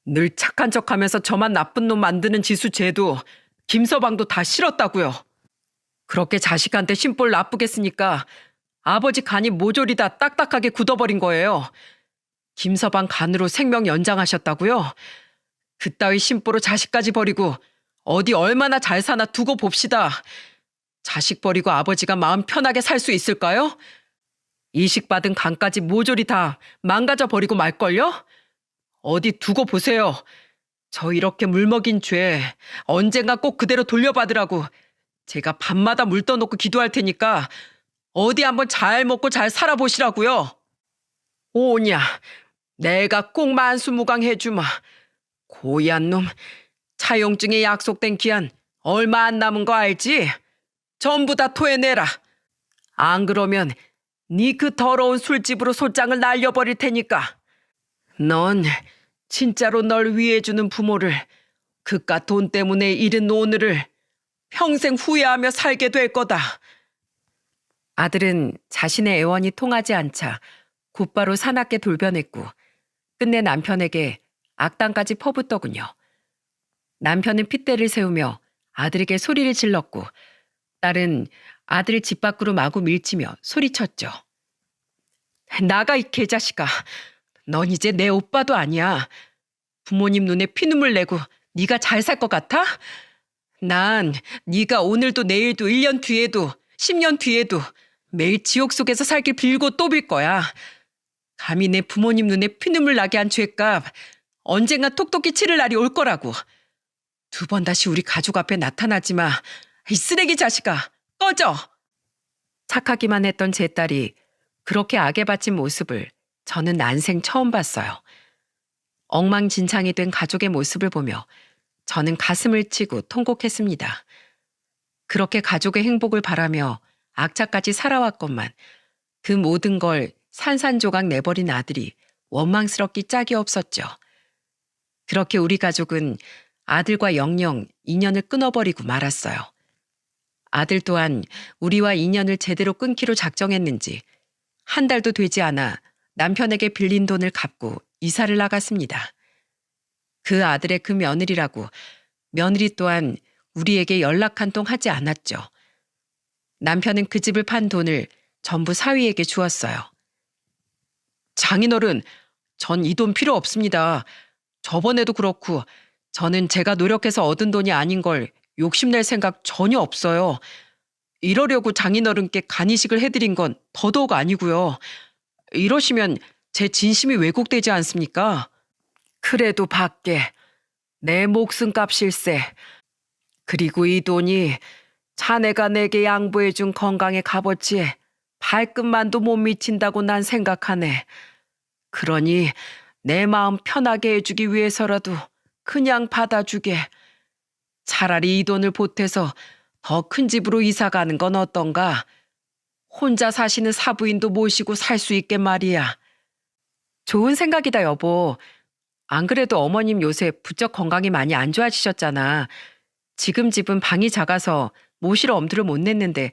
늘 착한 척하면서 저만 나쁜 놈 만드는 지수쟤도, 김서방도 다 싫었다고요. 그렇게 자식한테 심볼 나쁘게 쓰니까 아버지 간이 모조리 다 딱딱하게 굳어버린 거예요. 김서방 간으로 생명 연장하셨다고요? 그따위 심보로 자식까지 버리고 어디 얼마나 잘 사나 두고 봅시다. 자식 버리고 아버지가 마음 편하게 살 수 있을까요? 이식받은 간까지 모조리 다 망가져 버리고 말걸요? 어디 두고 보세요. 저 이렇게 물먹인 죄 언젠가 꼭 그대로 돌려받으라고 제가 밤마다 물 떠놓고 기도할 테니까 어디 한번 잘 먹고 잘 살아보시라고요. 오냐, 내가 꼭 만수무강해주마. 고얀 놈, 차용증에 약속된 기한 얼마 안 남은 거 알지? 전부 다 토해내라. 안 그러면 네 그 더러운 술집으로 소장을 날려버릴 테니까. 넌 진짜로 널 위해주는 부모를 그깟 돈 때문에 잃은 오늘을 평생 후회하며 살게 될 거다. 아들은 자신의 애원이 통하지 않자 곧바로 사납게 돌변했고 끝내 남편에게 악당까지 퍼붓더군요. 남편은 핏대를 세우며 아들에게 소리를 질렀고 딸은 아들을 집 밖으로 마구 밀치며 소리쳤죠. 나가 이 개자식아. 넌 이제 내 오빠도 아니야. 부모님 눈에 피눈물 내고 네가 잘 살 것 같아? 난 네가 오늘도 내일도 1년 뒤에도 10년 뒤에도 매일 지옥 속에서 살길 빌고 또 빌 거야. 감히 내 부모님 눈에 피눈물 나게 한 죄값 언젠가 톡톡히 치를 날이 올 거라고. 2번 다시 우리 가족 앞에 나타나지 마. 이 쓰레기 자식아, 꺼져. 착하기만 했던 제 딸이 그렇게 악에 바친 모습을 저는 난생 처음 봤어요. 엉망진창이 된 가족의 모습을 보며 저는 가슴을 치고 통곡했습니다. 그렇게 가족의 행복을 바라며 악착같이 살아왔건만 그 모든 걸 산산조각 내버린 아들이 원망스럽기 짝이 없었죠. 그렇게 우리 가족은 아들과 영영 인연을 끊어버리고 말았어요. 아들 또한 우리와 인연을 제대로 끊기로 작정했는지 한 달도 되지 않아 남편에게 빌린 돈을 갚고 이사를 나갔습니다. 그 아들의 그 며느리라고 며느리 또한 우리에게 연락 한 통 하지 않았죠. 남편은 그 집을 판 돈을 전부 사위에게 주었어요. 장인어른, 전 이 돈 필요 없습니다. 저번에도 그렇고 저는 제가 노력해서 얻은 돈이 아닌 걸 욕심낼 생각 전혀 없어요. 이러려고 장인어른께 간이식을 해드린 건 더더욱 아니고요. 이러시면 제 진심이 왜곡되지 않습니까? 그래도 밖에 내 목숨값일세. 그리고 이 돈이 자네가 내게 양보해준 건강의 값어치에 발끝만도 못 미친다고 난 생각하네. 그러니 내 마음 편하게 해주기 위해서라도 그냥 받아주게. 차라리 이 돈을 보태서 더 큰 집으로 이사 가는 건 어떤가? 혼자 사시는 사부인도 모시고 살 수 있게 말이야. 좋은 생각이다, 여보. 안 그래도 어머님 요새 부쩍 건강이 많이 안 좋아지셨잖아. 지금 집은 방이 작아서 모시러 엄두를 못 냈는데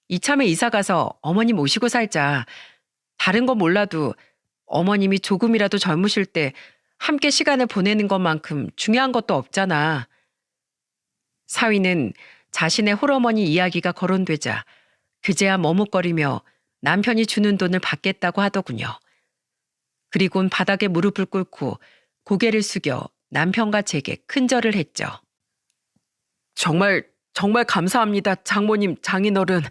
이참에 이사 가서 어머님 모시고 살자. 다른 건 몰라도 어머님이 조금이라도 젊으실 때 함께 시간을 보내는 것만큼 중요한 것도 없잖아. 사위는 자신의 홀어머니 이야기가 거론되자 그제야 머뭇거리며 남편이 주는 돈을 받겠다고 하더군요. 그리곤 바닥에 무릎을 꿇고 고개를 숙여 남편과 제게 큰절을 했죠. 정말 감사합니다, 장모님, 장인어른.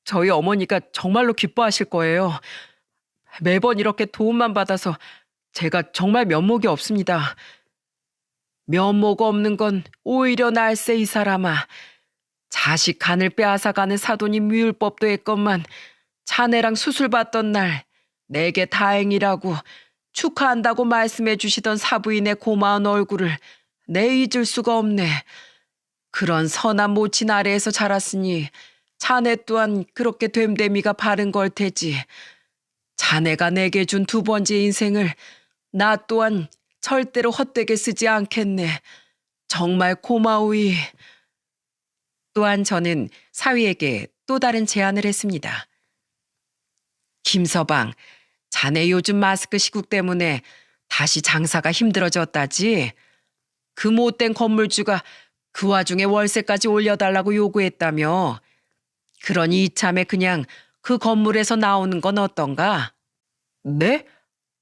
저희 어머니가 정말로 기뻐하실 거예요. 매번 이렇게 도움만 받아서 제가 정말 면목이 없습니다. 면목 없는 건 오히려 날세 이 사람아. 자식 간을 빼앗아가는 사돈이 미울 법도 했건만 자네랑 수술 받던 날 내게 다행이라고 축하한다고 말씀해 주시던 사부인의 고마운 얼굴을 내 잊을 수가 없네. 그런 선한 모친 아래에서 자랐으니 자네 또한 그렇게 됨됨이가 바른 걸 테지. 자네가 내게 준 2번째 인생을 나 또한 절대로 헛되게 쓰지 않겠네. 정말 고마우이. 또한 저는 사위에게 또 다른 제안을 했습니다. 김서방, 자네 요즘 마스크 시국 때문에 다시 장사가 힘들어졌다지? 그 못된 건물주가 그 와중에 월세까지 올려달라고 요구했다며. 그러니 이참에 그냥 그 건물에서 나오는 건 어떤가? 네?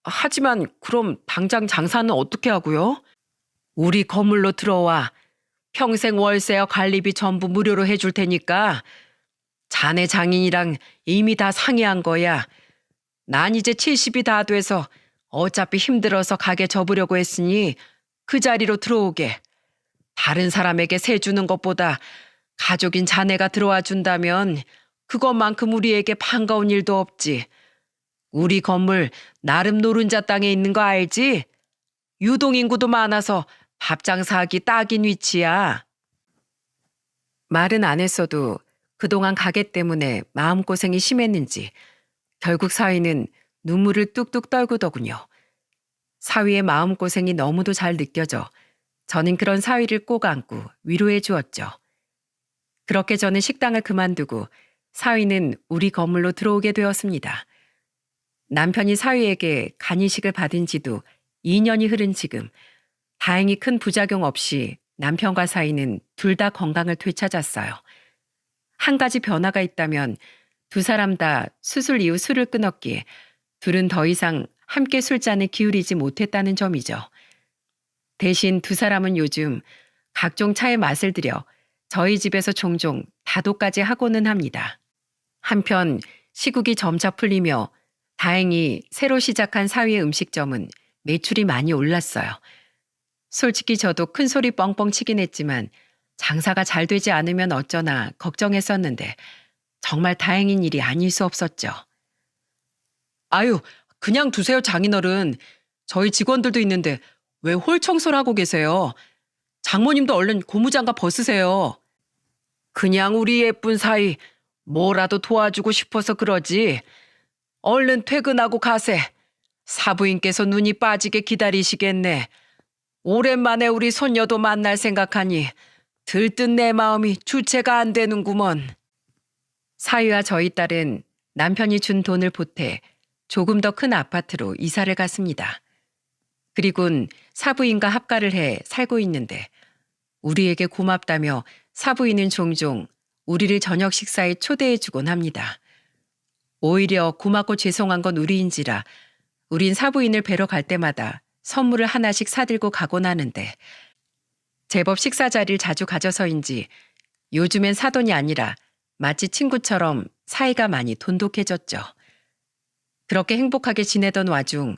하지만 그럼 당장 장사는 어떻게 하고요? 우리 건물로 들어와. 평생 월세와 관리비 전부 무료로 해줄 테니까. 자네 장인이랑 이미 다 상의한 거야. 난 이제 70이 다 돼서 어차피 힘들어서 가게 접으려고 했으니 그 자리로 들어오게. 다른 사람에게 세 주는 것보다 가족인 자네가 들어와 준다면 그것만큼 우리에게 반가운 일도 없지. 우리 건물 나름 노른자 땅에 있는 거 알지? 유동인구도 많아서 밥 장사하기 딱인 위치야. 말은 안 했어도 그동안 가게 때문에 마음고생이 심했는지 결국 사위는 눈물을 뚝뚝 떨구더군요. 사위의 마음고생이 너무도 잘 느껴져 저는 그런 사위를 꼭 안고 위로해 주었죠. 그렇게 저는 식당을 그만두고 사위는 우리 건물로 들어오게 되었습니다. 남편이 사위에게 간이식을 받은 지도 2년이 흐른 지금 다행히 큰 부작용 없이 남편과 사위는 둘 다 건강을 되찾았어요. 한 가지 변화가 있다면 두 사람 다 수술 이후 술을 끊었기에 둘은 더 이상 함께 술잔을 기울이지 못했다는 점이죠. 대신 두 사람은 요즘 각종 차의 맛을 들여 저희 집에서 종종 다도까지 하고는 합니다. 한편 시국이 점차 풀리며 다행히 새로 시작한 사위의 음식점은 매출이 많이 올랐어요. 솔직히 저도 큰 소리 뻥뻥 치긴 했지만 장사가 잘 되지 않으면 어쩌나 걱정했었는데 정말 다행인 일이 아닐 수 없었죠. 아유, 그냥 두세요, 장인어른. 저희 직원들도 있는데 왜 홀 청소를 하고 계세요? 장모님도 얼른 고무장갑 벗으세요. 그냥 우리 예쁜 사이 뭐라도 도와주고 싶어서 그러지. 얼른 퇴근하고 가세. 사부인께서 눈이 빠지게 기다리시겠네. 오랜만에 우리 손녀도 만날 생각하니 들뜬 내 마음이 주체가 안 되는구먼. 사위와 저희 딸은 남편이 준 돈을 보태 조금 더 큰 아파트로 이사를 갔습니다. 그리곤 사부인과 합가를 해 살고 있는데 우리에게 고맙다며 사부인은 종종 우리를 저녁 식사에 초대해주곤 합니다. 오히려 고맙고 죄송한 건 우리인지라 우린 사부인을 뵈러 갈 때마다 선물을 하나씩 사들고 가곤 하는데 제법 식사 자리를 자주 가져서인지 요즘엔 사돈이 아니라 마치 친구처럼 사이가 많이 돈독해졌죠. 그렇게 행복하게 지내던 와중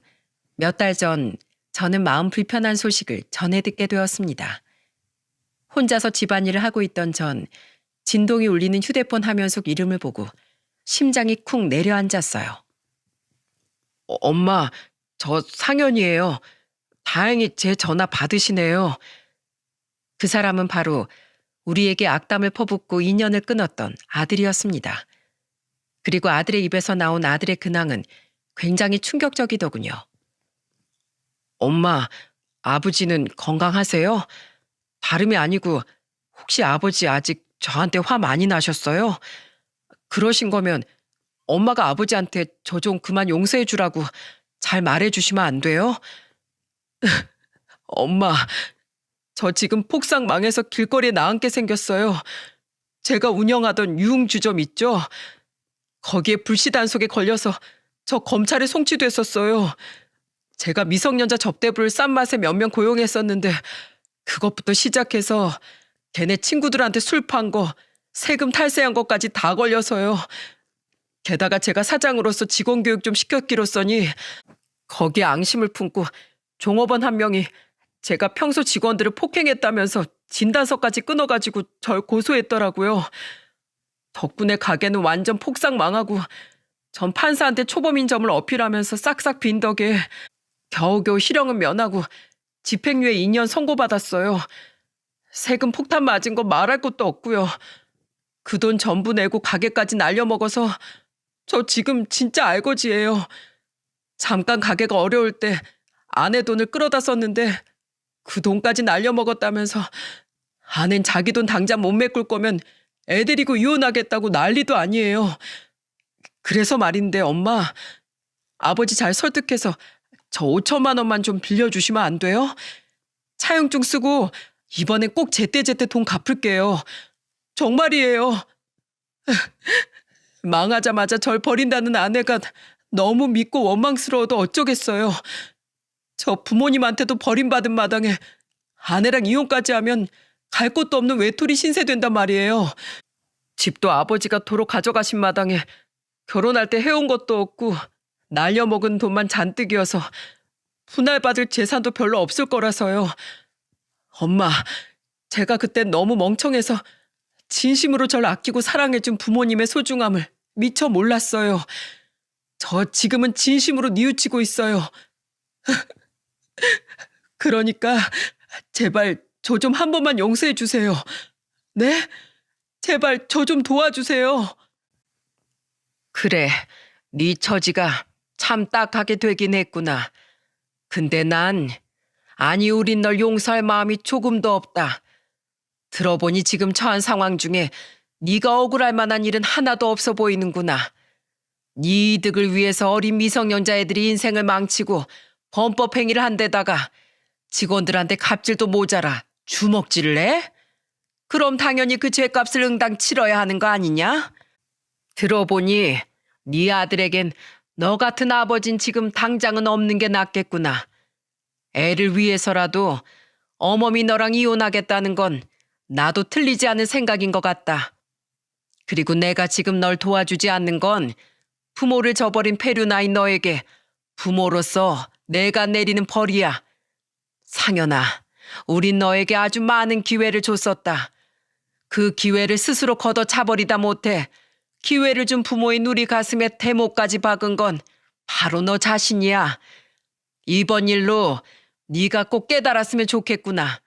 몇 달 전 저는 마음 불편한 소식을 전해 듣게 되었습니다. 혼자서 집안일을 하고 있던 전 진동이 울리는 휴대폰 화면 속 이름을 보고 심장이 쿵 내려앉았어요. 엄마, 저 상현이에요. 다행히 제 전화 받으시네요. 그 사람은 바로 우리에게 악담을 퍼붓고 인연을 끊었던 아들이었습니다. 그리고 아들의 입에서 나온 아들의 근황은 굉장히 충격적이더군요. 엄마, 아버지는 건강하세요? 다름이 아니고 혹시 아버지 아직 저한테 화 많이 나셨어요? 그러신 거면 엄마가 아버지한테 저 좀 그만 용서해 주라고 잘 말해 주시면 안 돼요? 엄마, 저 지금 폭삭 망해서 길거리에 나앉게 생겼어요. 제가 운영하던 유흥주점 있죠? 거기에 불시 단속에 걸려서 저 검찰에 송치됐었어요. 제가 미성년자 접대부를 싼 맛에 몇 명 고용했었는데 그것부터 시작해서 걔네 친구들한테 술 판 거, 세금 탈세한 것까지 다 걸려서요. 게다가 제가 사장으로서 직원 교육 좀 시켰기로써니 거기에 앙심을 품고 종업원 한 명이 제가 평소 직원들을 폭행했다면서 진단서까지 끊어가지고 절 고소했더라고요. 덕분에 가게는 완전 폭삭 망하고 전 판사한테 초범인점을 어필하면서 싹싹 빈 덕에 겨우겨우 실형은 면하고 집행유예 2년 선고받았어요. 세금 폭탄 맞은 거 말할 것도 없고요. 그 돈 전부 내고 가게까지 날려먹어서 저 지금 진짜 알거지예요. 잠깐 가게가 어려울 때 아내 돈을 끌어다 썼는데 그 돈까지 날려먹었다면서 아낸 자기 돈 당장 못 메꿀 거면 애 데리고 이혼하겠다고 난리도 아니에요. 그래서 말인데 엄마, 아버지 잘 설득해서 저 5천만 원만 좀 빌려주시면 안 돼요? 차용증 쓰고 이번엔 꼭 제때제때 돈 갚을게요. 정말이에요. 망하자마자 절 버린다는 아내가 너무 믿고 원망스러워도 어쩌겠어요. 저 부모님한테도 버림받은 마당에 아내랑 이혼까지 하면 갈 곳도 없는 외톨이 신세 된단 말이에요. 집도 아버지가 도로 가져가신 마당에 결혼할 때 해온 것도 없고 날려먹은 돈만 잔뜩이어서 분할받을 재산도 별로 없을 거라서요. 엄마, 제가 그땐 너무 멍청해서 진심으로 절 아끼고 사랑해준 부모님의 소중함을 미처 몰랐어요. 저 지금은 진심으로 뉘우치고 있어요. 그러니까 제발 저 좀 한 번만 용서해 주세요. 네? 제발 저 좀 도와주세요. 그래, 네 처지가 참 딱하게 되긴 했구나. 근데 아니 우린 널 용서할 마음이 조금도 없다. 들어보니 지금 처한 상황 중에 네가 억울할 만한 일은 하나도 없어 보이는구나. 네 이득을 위해서 어린 미성년자 애들이 인생을 망치고 범법 행위를 한 데다가 직원들한테 갑질도 모자라 주먹질을 해? 그럼 당연히 그 죄값을 응당 치러야 하는 거 아니냐? 들어보니 네 아들에겐 너 같은 아버진 지금 당장은 없는 게 낫겠구나. 애를 위해서라도 어머니 너랑 이혼하겠다는 건 나도 틀리지 않은 생각인 것 같다. 그리고 내가 지금 널 도와주지 않는 건 부모를 저버린 페류나인 너에게 부모로서 내가 내리는 벌이야. 상현아, 우린 너에게 아주 많은 기회를 줬었다. 그 기회를 스스로 걷어차버리다 못해 기회를 준 부모인 우리 가슴에 대못까지 박은 건 바로 너 자신이야. 이번 일로 네가 꼭 깨달았으면 좋겠구나.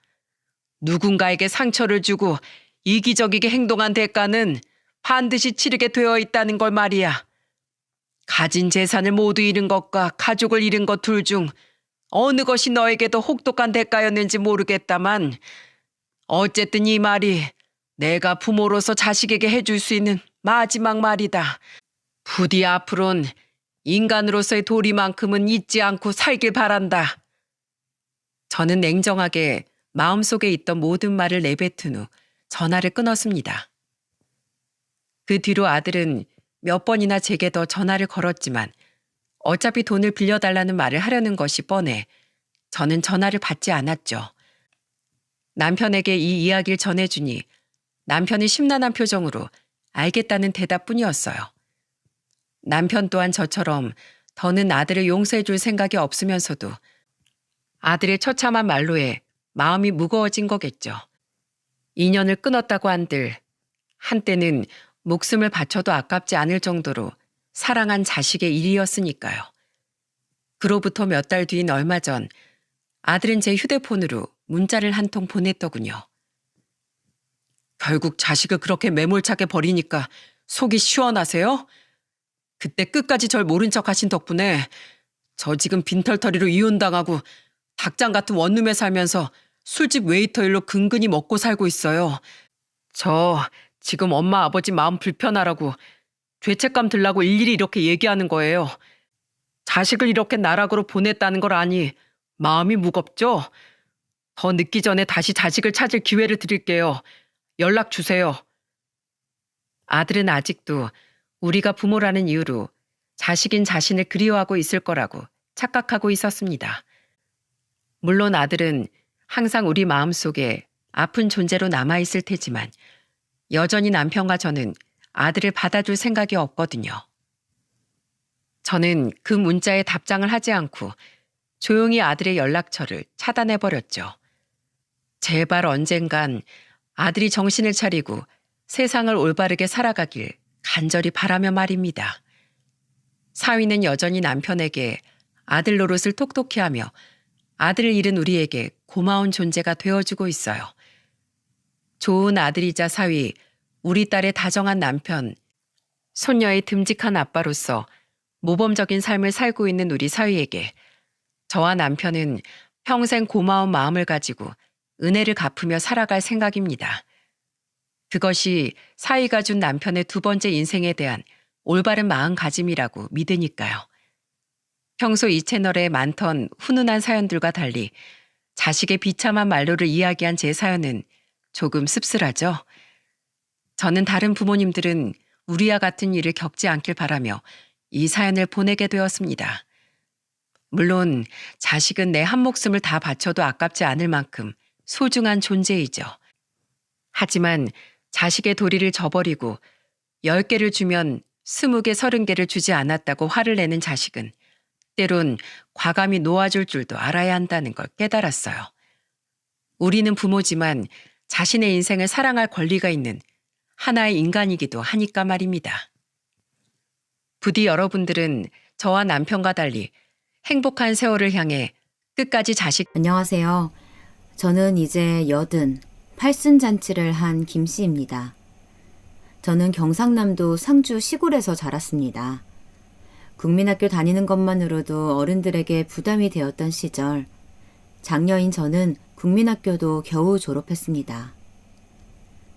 누군가에게 상처를 주고 이기적이게 행동한 대가는 반드시 치르게 되어 있다는 걸 말이야. 가진 재산을 모두 잃은 것과 가족을 잃은 것 둘 중 어느 것이 너에게 더 혹독한 대가였는지 모르겠다만 어쨌든 이 말이 내가 부모로서 자식에게 해줄 수 있는 마지막 말이다. 부디 앞으론 인간으로서의 도리만큼은 잊지 않고 살길 바란다. 저는 냉정하게 마음속에 있던 모든 말을 내뱉은 후 전화를 끊었습니다. 그 뒤로 아들은 몇 번이나 제게 더 전화를 걸었지만 어차피 돈을 빌려달라는 말을 하려는 것이 뻔해 저는 전화를 받지 않았죠. 남편에게 이 이야기를 전해주니 남편이 심란한 표정으로 알겠다는 대답뿐이었어요. 남편 또한 저처럼 더는 아들을 용서해 줄 생각이 없으면서도 아들의 처참한 말로에 마음이 무거워진 거겠죠. 인연을 끊었다고 한들 한때는 목숨을 바쳐도 아깝지 않을 정도로 사랑한 자식의 일이었으니까요. 그로부터 몇 달 뒤인 얼마 전 아들은 제 휴대폰으로 문자를 한 통 보냈더군요. 결국 자식을 그렇게 매몰차게 버리니까 속이 시원하세요? 그때 끝까지 절 모른 척 하신 덕분에 저 지금 빈털터리로 이혼당하고 닭장 같은 원룸에 살면서 술집 웨이터 일로 근근히 먹고 살고 있어요. 저 지금 엄마 아버지 마음 불편하라고 죄책감 들라고 일일이 이렇게 얘기하는 거예요. 자식을 이렇게 나락으로 보냈다는 걸 아니 마음이 무겁죠? 더 늦기 전에 다시 자식을 찾을 기회를 드릴게요. 연락 주세요. 아들은 아직도 우리가 부모라는 이유로 자식인 자신을 그리워하고 있을 거라고 착각하고 있었습니다. 물론 아들은 항상 우리 마음속에 아픈 존재로 남아있을 테지만 여전히 남편과 저는 아들을 받아줄 생각이 없거든요. 저는 그 문자에 답장을 하지 않고 조용히 아들의 연락처를 차단해버렸죠. 제발 언젠간 아들이 정신을 차리고 세상을 올바르게 살아가길 간절히 바라며 말입니다. 사위는 여전히 남편에게 아들 노릇을 톡톡히 하며 아들을 잃은 우리에게 고마운 존재가 되어주고 있어요. 좋은 아들이자 사위, 우리 딸의 다정한 남편, 손녀의 듬직한 아빠로서 모범적인 삶을 살고 있는 우리 사위에게 저와 남편은 평생 고마운 마음을 가지고 은혜를 갚으며 살아갈 생각입니다. 그것이 사위가 준 남편의 두 번째 인생에 대한 올바른 마음가짐이라고 믿으니까요. 평소 이 채널에 많던 훈훈한 사연들과 달리 자식의 비참한 말로를 이야기한 제 사연은 조금 씁쓸하죠. 저는 다른 부모님들은 우리와 같은 일을 겪지 않길 바라며 이 사연을 보내게 되었습니다. 물론 자식은 내 한 목숨을 다 바쳐도 아깝지 않을 만큼 소중한 존재이죠. 하지만 자식의 도리를 저버리고 10개를 주면 20개, 30개를 주지 않았다고 화를 내는 자식은 때론 과감히 놓아줄 줄도 알아야 한다는 걸 깨달았어요. 우리는 부모지만 자신의 인생을 사랑할 권리가 있는 하나의 인간이기도 하니까 말입니다. 부디 여러분들은 저와 남편과 달리 행복한 세월을 향해 끝까지 안녕하세요. 저는 이제 88순잔치를 한 김씨입니다. 저는 경상남도 상주 시골에서 자랐습니다. 국민학교 다니는 것만으로도 어른들에게 부담이 되었던 시절, 장녀인 저는 국민학교도 겨우 졸업했습니다.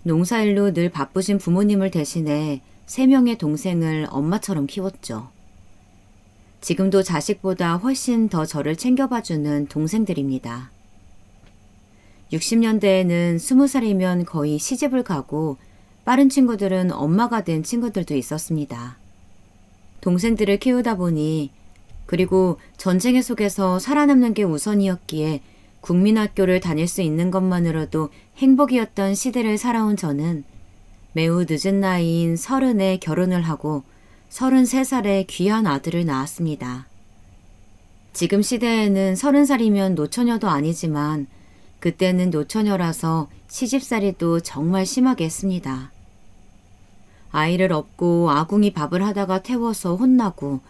농사일로 늘 바쁘신 부모님을 대신해 3명의 동생을 엄마처럼 키웠죠. 지금도 자식보다 훨씬 더 저를 챙겨봐주는 동생들입니다. 60년대에는 20살이면 거의 시집을 가고 빠른 친구들은 엄마가 된 친구들도 있었습니다. 동생들을 키우다 보니 그리고 전쟁의 속에서 살아남는 게 우선이었기에 국민학교를 다닐 수 있는 것만으로도 행복이었던 시대를 살아온 저는 매우 늦은 나이인 30에 결혼을 하고 33살에 귀한 아들을 낳았습니다. 지금 시대에는 30살이면 노처녀도 아니지만 그때는 노처녀라서 시집살이도 정말 심하게 했습니다. 아이를 업고 아궁이 밥을 하다가 태워서 혼나고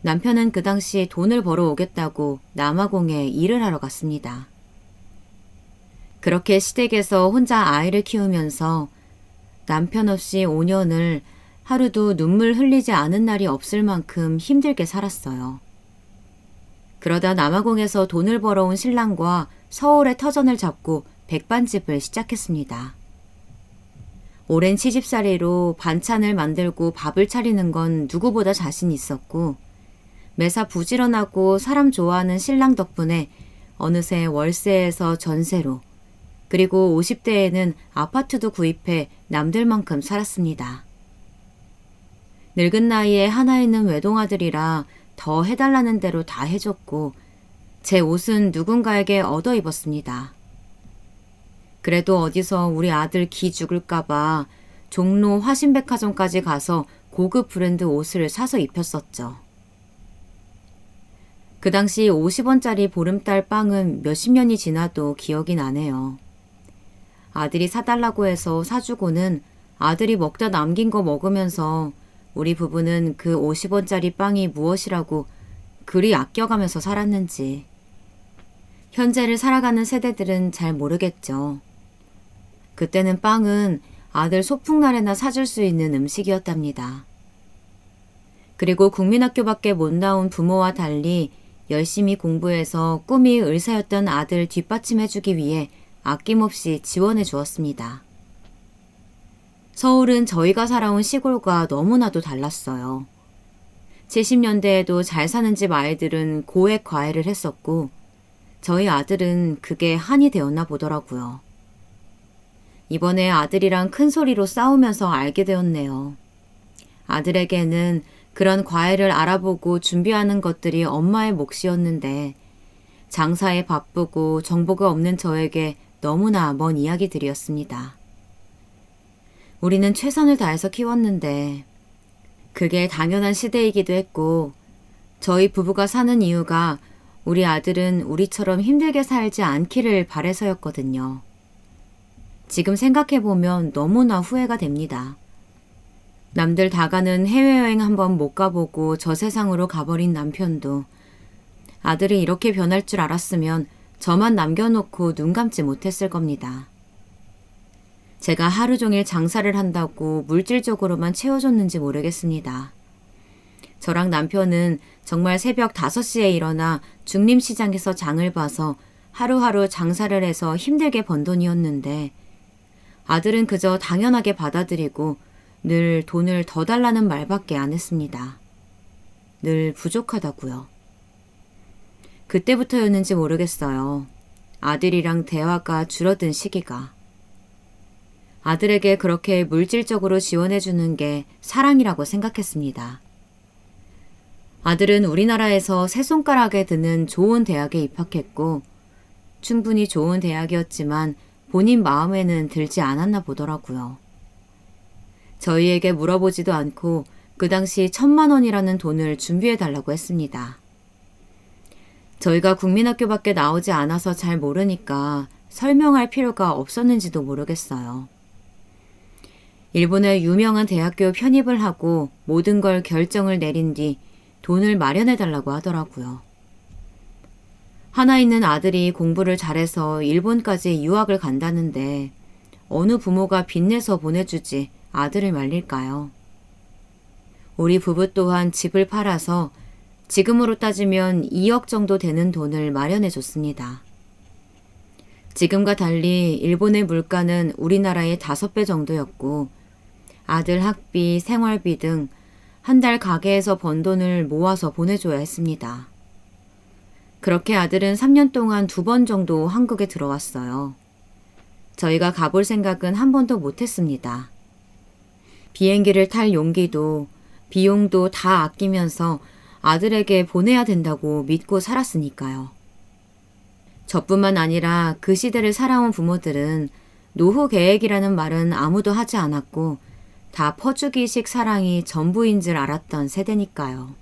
남편은 그 당시 돈을 벌어 오겠다고 남아공에 일을 하러 갔습니다. 그렇게 시댁에서 혼자 아이를 키우면서 남편 없이 5년을 하루도 눈물 흘리지 않은 날이 없을 만큼 힘들게 살았어요. 그러다 남아공에서 돈을 벌어온 신랑과 서울에 터전을 잡고 백반집을 시작했습니다. 오랜 시집살이로 반찬을 만들고 밥을 차리는 건 누구보다 자신 있었고 매사 부지런하고 사람 좋아하는 신랑 덕분에 어느새 월세에서 전세로 그리고 50대에는 아파트도 구입해 남들만큼 살았습니다. 늙은 나이에 하나 있는 외동아들이라 더 해달라는 대로 다 해줬고 제 옷은 누군가에게 얻어 입었습니다. 그래도 어디서 우리 아들 기 죽을까봐 종로 화신백화점까지 가서 고급 브랜드 옷을 사서 입혔었죠. 그 당시 50원짜리 보름달 빵은 몇십 년이 지나도 기억이 나네요. 아들이 사달라고 해서 사주고는 아들이 먹다 남긴 거 먹으면서 우리 부부는 그 50원짜리 빵이 무엇이라고 그리 아껴가면서 살았는지 현재를 살아가는 세대들은 잘 모르겠죠. 그때는 빵은 아들 소풍날에나 사줄 수 있는 음식이었답니다. 그리고 국민학교밖에 못 나온 부모와 달리 열심히 공부해서 꿈이 의사였던 아들 뒷받침해주기 위해 아낌없이 지원해 주었습니다. 서울은 저희가 살아온 시골과 너무나도 달랐어요. 70년대에도 잘 사는 집 아이들은 고액 과외를 했었고 저희 아들은 그게 한이 되었나 보더라고요. 이번에 아들이랑 큰 소리로 싸우면서 알게 되었네요. 아들에게는 그런 과외를 알아보고 준비하는 것들이 엄마의 몫이었는데 장사에 바쁘고 정보가 없는 저에게 너무나 먼 이야기들이었습니다. 우리는 최선을 다해서 키웠는데 그게 당연한 시대이기도 했고 저희 부부가 사는 이유가 우리 아들은 우리처럼 힘들게 살지 않기를 바래서였거든요. 지금 생각해보면 너무나 후회가 됩니다. 남들 다 가는 해외여행 한번 못 가보고 저 세상으로 가버린 남편도 아들이 이렇게 변할 줄 알았으면 저만 남겨놓고 눈 감지 못했을 겁니다. 제가 하루 종일 장사를 한다고 물질적으로만 채워줬는지 모르겠습니다. 저랑 남편은 정말 새벽 5시에 일어나 중림시장에서 장을 봐서 하루하루 장사를 해서 힘들게 번 돈이었는데 아들은 그저 당연하게 받아들이고 늘 돈을 더 달라는 말밖에 안 했습니다. 늘 부족하다고요. 그때부터였는지 모르겠어요. 아들이랑 대화가 줄어든 시기가. 아들에게 그렇게 물질적으로 지원해주는 게 사랑이라고 생각했습니다. 아들은 우리나라에서 세 손가락에 드는 좋은 대학에 입학했고 충분히 좋은 대학이었지만 본인 마음에는 들지 않았나 보더라고요. 저희에게 물어보지도 않고 그 당시 1,000만 원이라는 돈을 준비해달라고 했습니다. 저희가 국민학교밖에 나오지 않아서 잘 모르니까 설명할 필요가 없었는지도 모르겠어요. 일본의 유명한 대학교 편입을 하고 모든 걸 결정을 내린 뒤 돈을 마련해달라고 하더라고요. 하나 있는 아들이 공부를 잘해서 일본까지 유학을 간다는데 어느 부모가 빚내서 보내주지 아들을 말릴까요? 우리 부부 또한 집을 팔아서 지금으로 따지면 2억 정도 되는 돈을 마련해 줬습니다. 지금과 달리 일본의 물가는 우리나라의 5배 정도였고 아들 학비, 생활비 등 한 달 가게에서 번 돈을 모아서 보내줘야 했습니다. 그렇게 아들은 3년 동안 2번 정도 한국에 들어왔어요. 저희가 가볼 생각은 한 번도 못했습니다. 비행기를 탈 용기도 비용도 다 아끼면서 아들에게 보내야 된다고 믿고 살았으니까요. 저뿐만 아니라 그 시대를 살아온 부모들은 노후 계획이라는 말은 아무도 하지 않았고 다 퍼주기식 사랑이 전부인 줄 알았던 세대니까요.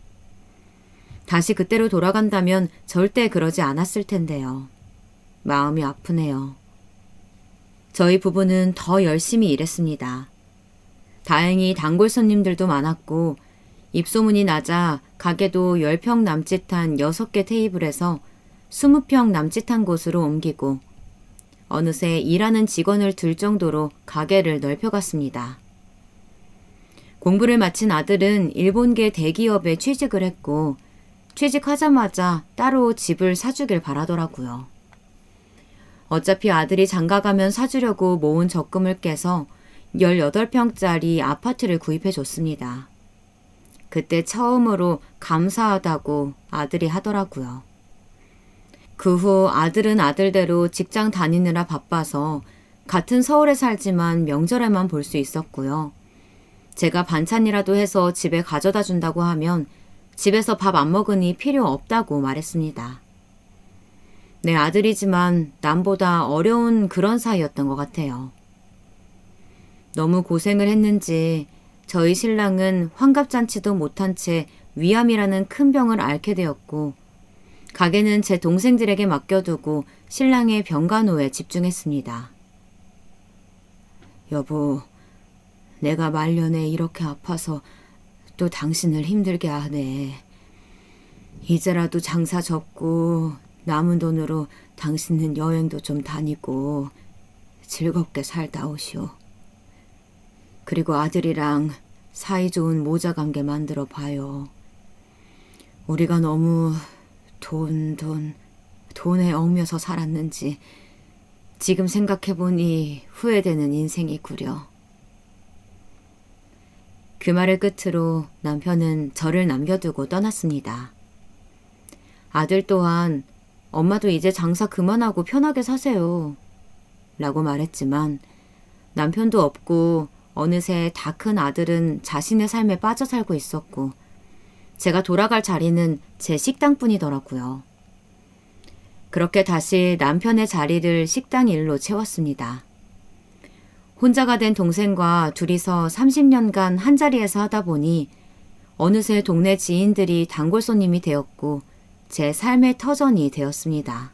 다시 그때로 돌아간다면 절대 그러지 않았을 텐데요. 마음이 아프네요. 저희 부부는 더 열심히 일했습니다. 다행히 단골 손님들도 많았고 입소문이 나자 가게도 10평 남짓한 6개 테이블에서 20평 남짓한 곳으로 옮기고 어느새 일하는 직원을 둘 정도로 가게를 넓혀갔습니다. 공부를 마친 아들은 일본계 대기업에 취직을 했고 취직하자마자 따로 집을 사주길 바라더라고요. 어차피 아들이 장가가면 사주려고 모은 적금을 깨서 18평짜리 아파트를 구입해 줬습니다. 그때 처음으로 감사하다고 아들이 하더라고요. 그 후 아들은 아들대로 직장 다니느라 바빠서 같은 서울에 살지만 명절에만 볼 수 있었고요. 제가 반찬이라도 해서 집에 가져다 준다고 하면 집에서 밥 안 먹으니 필요 없다고 말했습니다. 내 아들이지만 남보다 어려운 그런 사이였던 것 같아요. 너무 고생을 했는지 저희 신랑은 환갑잔치도 못한 채 위암이라는 큰 병을 앓게 되었고 가게는 제 동생들에게 맡겨두고 신랑의 병간호에 집중했습니다. 여보, 내가 말년에 이렇게 아파서 또 당신을 힘들게 하네. 이제라도 장사 접고 남은 돈으로 당신은 여행도 좀 다니고 즐겁게 살다 오시오. 그리고 아들이랑 사이좋은 모자관계 만들어 봐요. 우리가 너무 돈에 얽매서 살았는지 지금 생각해보니 후회되는 인생이구려. 그 말을 끝으로 남편은 저를 남겨두고 떠났습니다. 아들 또한 엄마도 이제 장사 그만하고 편하게 사세요 라고 말했지만 남편도 없고 어느새 다 큰 아들은 자신의 삶에 빠져 살고 있었고 제가 돌아갈 자리는 제 식당뿐이더라고요. 그렇게 다시 남편의 자리를 식당 일로 채웠습니다. 혼자가 된 동생과 둘이서 30년간 한자리에서 하다 보니 어느새 동네 지인들이 단골 손님이 되었고 제 삶의 터전이 되었습니다.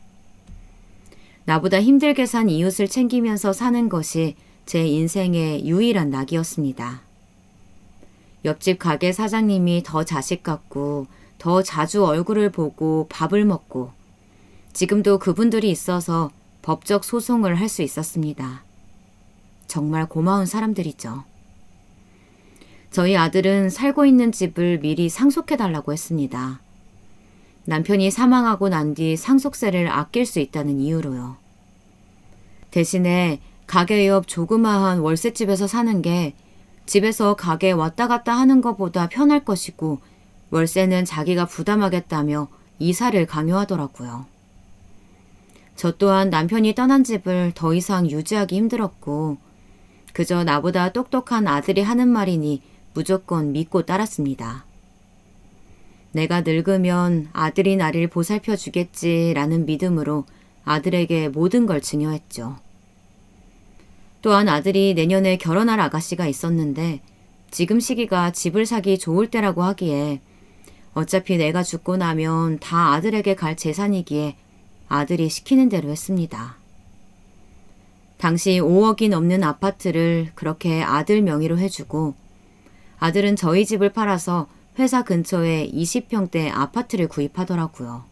나보다 힘들게 산 이웃을 챙기면서 사는 것이 제 인생의 유일한 낙이었습니다. 옆집 가게 사장님이 더 자식 같고 더 자주 얼굴을 보고 밥을 먹고 지금도 그분들이 있어서 법적 소송을 할 수 있었습니다. 정말 고마운 사람들이죠. 저희 아들은 살고 있는 집을 미리 상속해달라고 했습니다. 남편이 사망하고 난 뒤 상속세를 아낄 수 있다는 이유로요. 대신에 가게 옆 조그마한 월세집에서 사는 게 집에서 가게 왔다 갔다 하는 것보다 편할 것이고 월세는 자기가 부담하겠다며 이사를 강요하더라고요. 저 또한 남편이 떠난 집을 더 이상 유지하기 힘들었고 그저 나보다 똑똑한 아들이 하는 말이니 무조건 믿고 따랐습니다. 내가 늙으면 아들이 나를 보살펴 주겠지라는 믿음으로 아들에게 모든 걸 증여했죠. 또한 아들이 내년에 결혼할 아가씨가 있었는데 지금 시기가 집을 사기 좋을 때라고 하기에 어차피 내가 죽고 나면 다 아들에게 갈 재산이기에 아들이 시키는 대로 했습니다. 당시 5억이 넘는 아파트를 그렇게 아들 명의로 해주고 아들은 저희 집을 팔아서 회사 근처에 20평대 아파트를 구입하더라고요.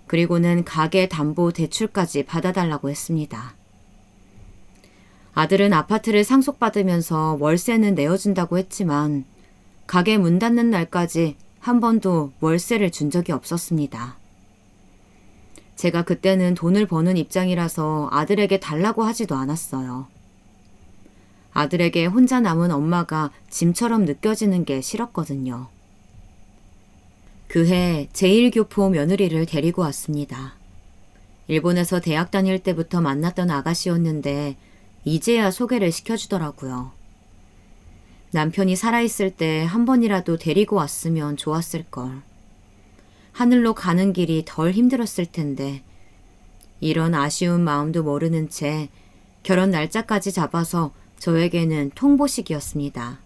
그리고는 가게 담보 대출까지 받아달라고 했습니다. 아들은 아파트를 상속받으면서 월세는 내어준다고 했지만 가게 문 닫는 날까지 한 번도 월세를 준 적이 없었습니다. 제가 그때는 돈을 버는 입장이라서 아들에게 달라고 하지도 않았어요. 아들에게 혼자 남은 엄마가 짐처럼 느껴지는 게 싫었거든요. 그해 제1교포 며느리를 데리고 왔습니다. 일본에서 대학 다닐 때부터 만났던 아가씨였는데 이제야 소개를 시켜주더라고요. 남편이 살아있을 때 한 번이라도 데리고 왔으면 좋았을걸. 하늘로 가는 길이 덜 힘들었을 텐데 이런 아쉬운 마음도 모르는 채 결혼 날짜까지 잡아서 저에게는 통보식이었습니다.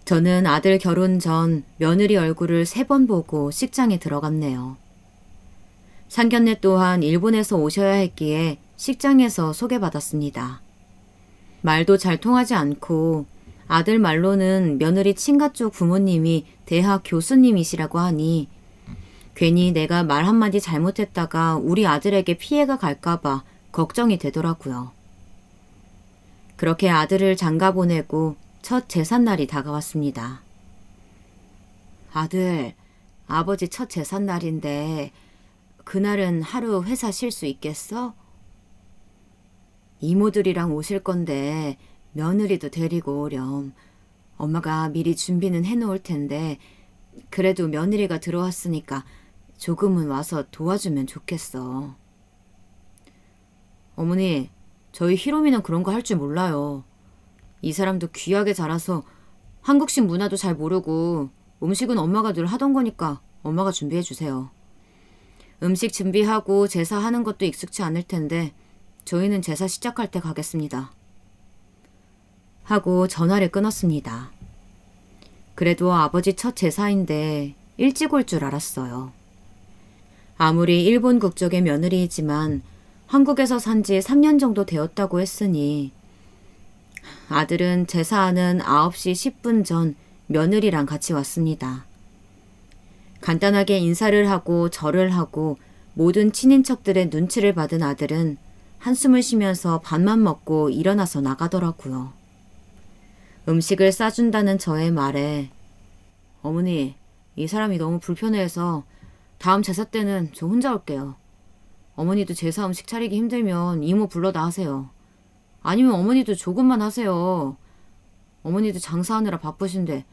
저는 아들 결혼 전 며느리 얼굴을 3번 보고 식장에 들어갔네요. 상견례 또한 일본에서 오셔야 했기에 식장에서 소개받았습니다. 말도 잘 통하지 않고 아들 말로는 며느리 친가 쪽 부모님이 대학 교수님이시라고 하니 괜히 내가 말 한마디 잘못했다가 우리 아들에게 피해가 갈까봐 걱정이 되더라고요. 그렇게 아들을 장가 보내고 첫 제삿날이 다가왔습니다. 아들, 아버지 첫 제삿날인데 그날은 하루 회사 쉴 수 있겠어? 이모들이랑 오실 건데 며느리도 데리고 오렴. 엄마가 미리 준비는 해놓을 텐데 그래도 며느리가 들어왔으니까 조금은 와서 도와주면 좋겠어. 어머니, 저희 히로미는 그런 거 할 줄 몰라요. 이 사람도 귀하게 자라서 한국식 문화도 잘 모르고 음식은 엄마가 늘 하던 거니까 엄마가 준비해 주세요. 음식 준비하고 제사하는 것도 익숙치 않을 텐데 저희는 제사 시작할 때 가겠습니다. 하고 전화를 끊었습니다. 그래도 아버지 첫 제사인데 일찍 올 줄 알았어요. 아무리 일본 국적의 며느리이지만 한국에서 산 지 3년 정도 되었다고 했으니 아들은 제사하는 9시 10분 전 며느리랑 같이 왔습니다. 간단하게 인사를 하고 절을 하고 모든 친인척들의 눈치를 받은 아들은 한숨을 쉬면서 밥만 먹고 일어나서 나가더라고요. 음식을 싸준다는 저의 말에 어머니, 이 사람이 너무 불편해서 다음 제사 때는 저 혼자 올게요. 어머니도 제사 음식 차리기 힘들면 이모 불러다 하세요. 아니면 어머니도 조금만 하세요. 어머니도 장사하느라 바쁘신데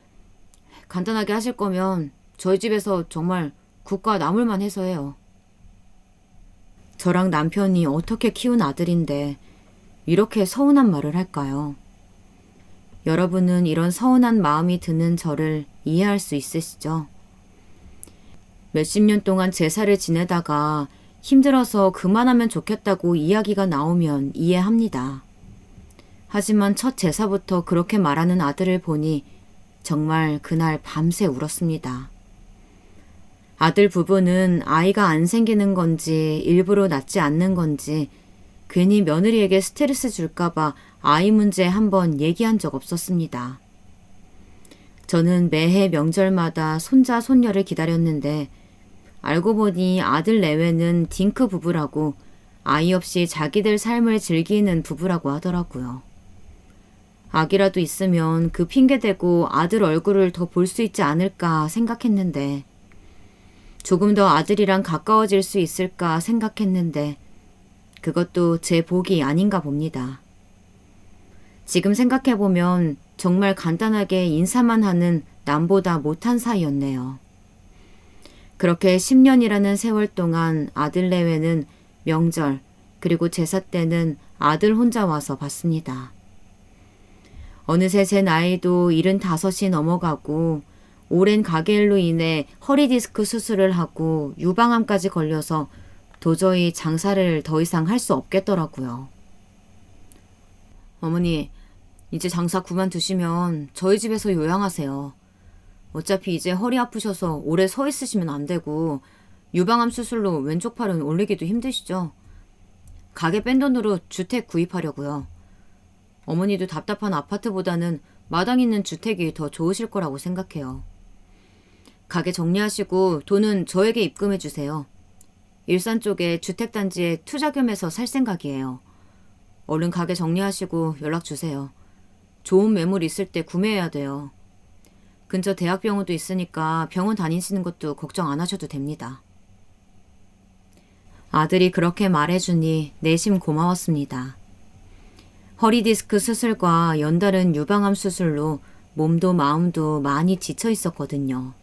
간단하게 하실 거면 저희 집에서 정말 국과 나물만 해서 해요. 저랑 남편이 어떻게 키운 아들인데 이렇게 서운한 말을 할까요? 여러분은 이런 서운한 마음이 드는 저를 이해할 수 있으시죠? 몇십 년 동안 제사를 지내다가 힘들어서 그만하면 좋겠다고 이야기가 나오면 이해합니다. 하지만 첫 제사부터 그렇게 말하는 아들을 보니 정말 그날 밤새 울었습니다. 아들 부부는 아이가 안 생기는 건지 일부러 낳지 않는 건지 괜히 며느리에게 스트레스 줄까봐 아이 문제 한번 얘기한 적 없었습니다. 저는 매해 명절마다 손자 손녀를 기다렸는데 알고 보니 아들 내외는 딩크 부부라고 아이 없이 자기들 삶을 즐기는 부부라고 하더라고요. 아기라도 있으면 그 핑계대고 아들 얼굴을 더 볼 수 있지 않을까 생각했는데 조금 더 아들이랑 가까워질 수 있을까 생각했는데 그것도 제 복이 아닌가 봅니다. 지금 생각해보면 정말 간단하게 인사만 하는 남보다 못한 사이였네요. 그렇게 10년이라는 세월 동안 아들 내외는 명절 그리고 제사 때는 아들 혼자 와서 봤습니다. 어느새 제 나이도 75이 넘어가고 오랜 가게일로 인해 허리 디스크 수술을 하고 유방암까지 걸려서 도저히 장사를 더 이상 할 수 없겠더라고요. 어머니, 이제 장사 그만두시면 저희 집에서 요양하세요. 어차피 이제 허리 아프셔서 오래 서 있으시면 안 되고 유방암 수술로 왼쪽 팔은 올리기도 힘드시죠? 가게 뺀 돈으로 주택 구입하려고요. 어머니도 답답한 아파트보다는 마당 있는 주택이 더 좋으실 거라고 생각해요. 가게 정리하시고 돈은 저에게 입금해 주세요. 일산 쪽에 주택단지에 투자금해서 살 생각이에요. 얼른 가게 정리하시고 연락 주세요. 좋은 매물 있을 때 구매해야 돼요. 근처 대학병원도 있으니까 병원 다니시는 것도 걱정 안 하셔도 됩니다. 아들이 그렇게 말해주니 내심 고마웠습니다. 허리디스크 수술과 연달은 유방암 수술로 몸도 마음도 많이 지쳐 있었거든요.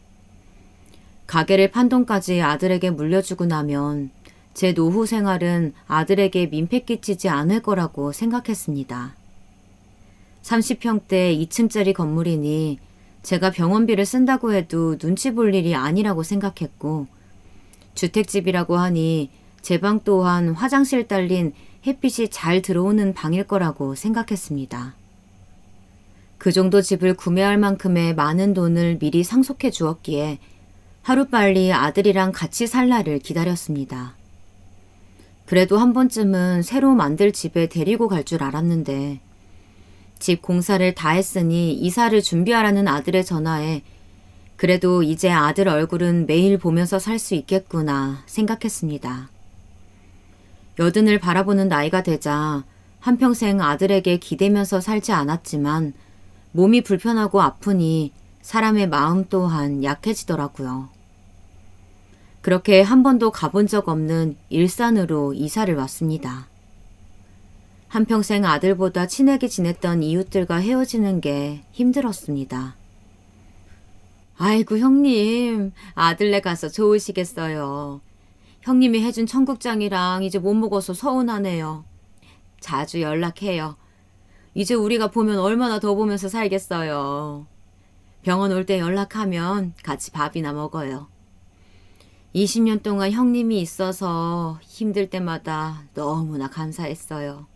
가게를 판 돈까지 아들에게 물려주고 나면 제 노후 생활은 아들에게 민폐 끼치지 않을 거라고 생각했습니다. 30평대 2층짜리 건물이니 제가 병원비를 쓴다고 해도 눈치 볼 일이 아니라고 생각했고, 주택집이라고 하니 제 방 또한 화장실 딸린 햇빛이 잘 들어오는 방일 거라고 생각했습니다. 그 정도 집을 구매할 만큼의 많은 돈을 미리 상속해 주었기에 하루빨리 아들이랑 같이 살 날을 기다렸습니다. 그래도 한 번쯤은 새로 만들 집에 데리고 갈 줄 알았는데, 집 공사를 다 했으니 이사를 준비하라는 아들의 전화에 그래도 이제 아들 얼굴은 매일 보면서 살 수 있겠구나 생각했습니다. 여든을 바라보는 나이가 되자 한평생 아들에게 기대면서 살지 않았지만 몸이 불편하고 아프니 사람의 마음 또한 약해지더라고요. 그렇게 한 번도 가본 적 없는 일산으로 이사를 왔습니다. 한평생 아들보다 친하게 지냈던 이웃들과 헤어지는 게 힘들었습니다. 아이고 형님, 아들네 가서 좋으시겠어요. 형님이 해준 청국장이랑 이제 못 먹어서 서운하네요. 자주 연락해요. 이제 우리가 보면 얼마나 더 보면서 살겠어요. 병원 올 때 연락하면 같이 밥이나 먹어요. 20년 동안 형님이 있어서 힘들 때마다 너무나 감사했어요.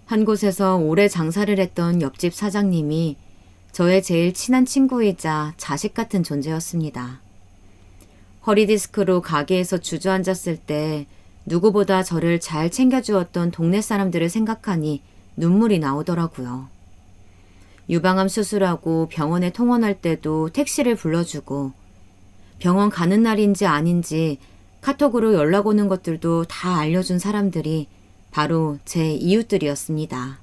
한 곳에서 오래 장사를 했던 옆집 사장님이 저의 제일 친한 친구이자 자식 같은 존재였습니다. 허리디스크로 가게에서 주저앉았을 때 누구보다 저를 잘 챙겨주었던 동네 사람들을 생각하니 눈물이 나오더라고요. 유방암 수술하고 병원에 통원할 때도 택시를 불러주고, 병원 가는 날인지 아닌지 카톡으로 연락 오는 것들도 다 알려준 사람들이 바로 제 이웃들이었습니다.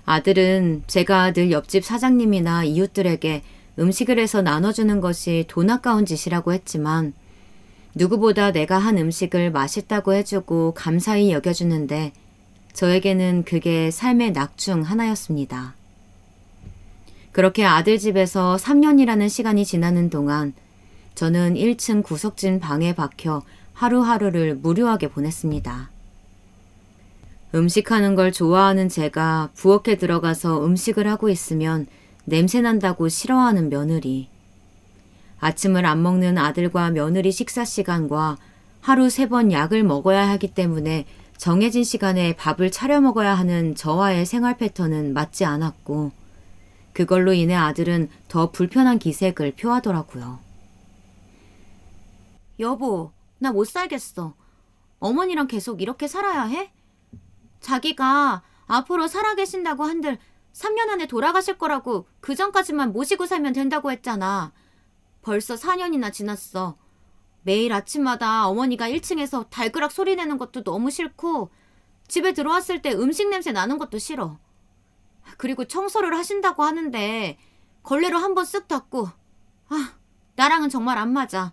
아들은 제가 늘 옆집 사장님이나 이웃들에게 음식을 해서 나눠주는 것이 돈 아까운 짓이라고 했지만, 누구보다 내가 한 음식을 맛있다고 해주고 감사히 여겨주는데 저에게는 그게 삶의 낙 중 하나였습니다. 그렇게 아들 집에서 3년이라는 시간이 지나는 동안 저는 1층 구석진 방에 박혀 하루하루를 무료하게 보냈습니다. 음식하는 걸 좋아하는 제가 부엌에 들어가서 음식을 하고 있으면 냄새 난다고 싫어하는 며느리, 아침을 안 먹는 아들과 며느리 식사 시간과 하루 3번 약을 먹어야 하기 때문에 정해진 시간에 밥을 차려 먹어야 하는 저와의 생활 패턴은 맞지 않았고, 그걸로 인해 아들은 더 불편한 기색을 표하더라고요. 여보, 나 못 살겠어. 어머니랑 계속 이렇게 살아야 해? 자기가 앞으로 살아계신다고 한들 3년 안에 돌아가실 거라고 그 전까지만 모시고 살면 된다고 했잖아. 벌써 4년이나 지났어. 매일 아침마다 어머니가 1층에서 달그락 소리 내는 것도 너무 싫고, 집에 들어왔을 때 음식 냄새 나는 것도 싫어. 그리고 청소를 하신다고 하는데 걸레로 한번 쓱 닦고, 나랑은 정말 안 맞아.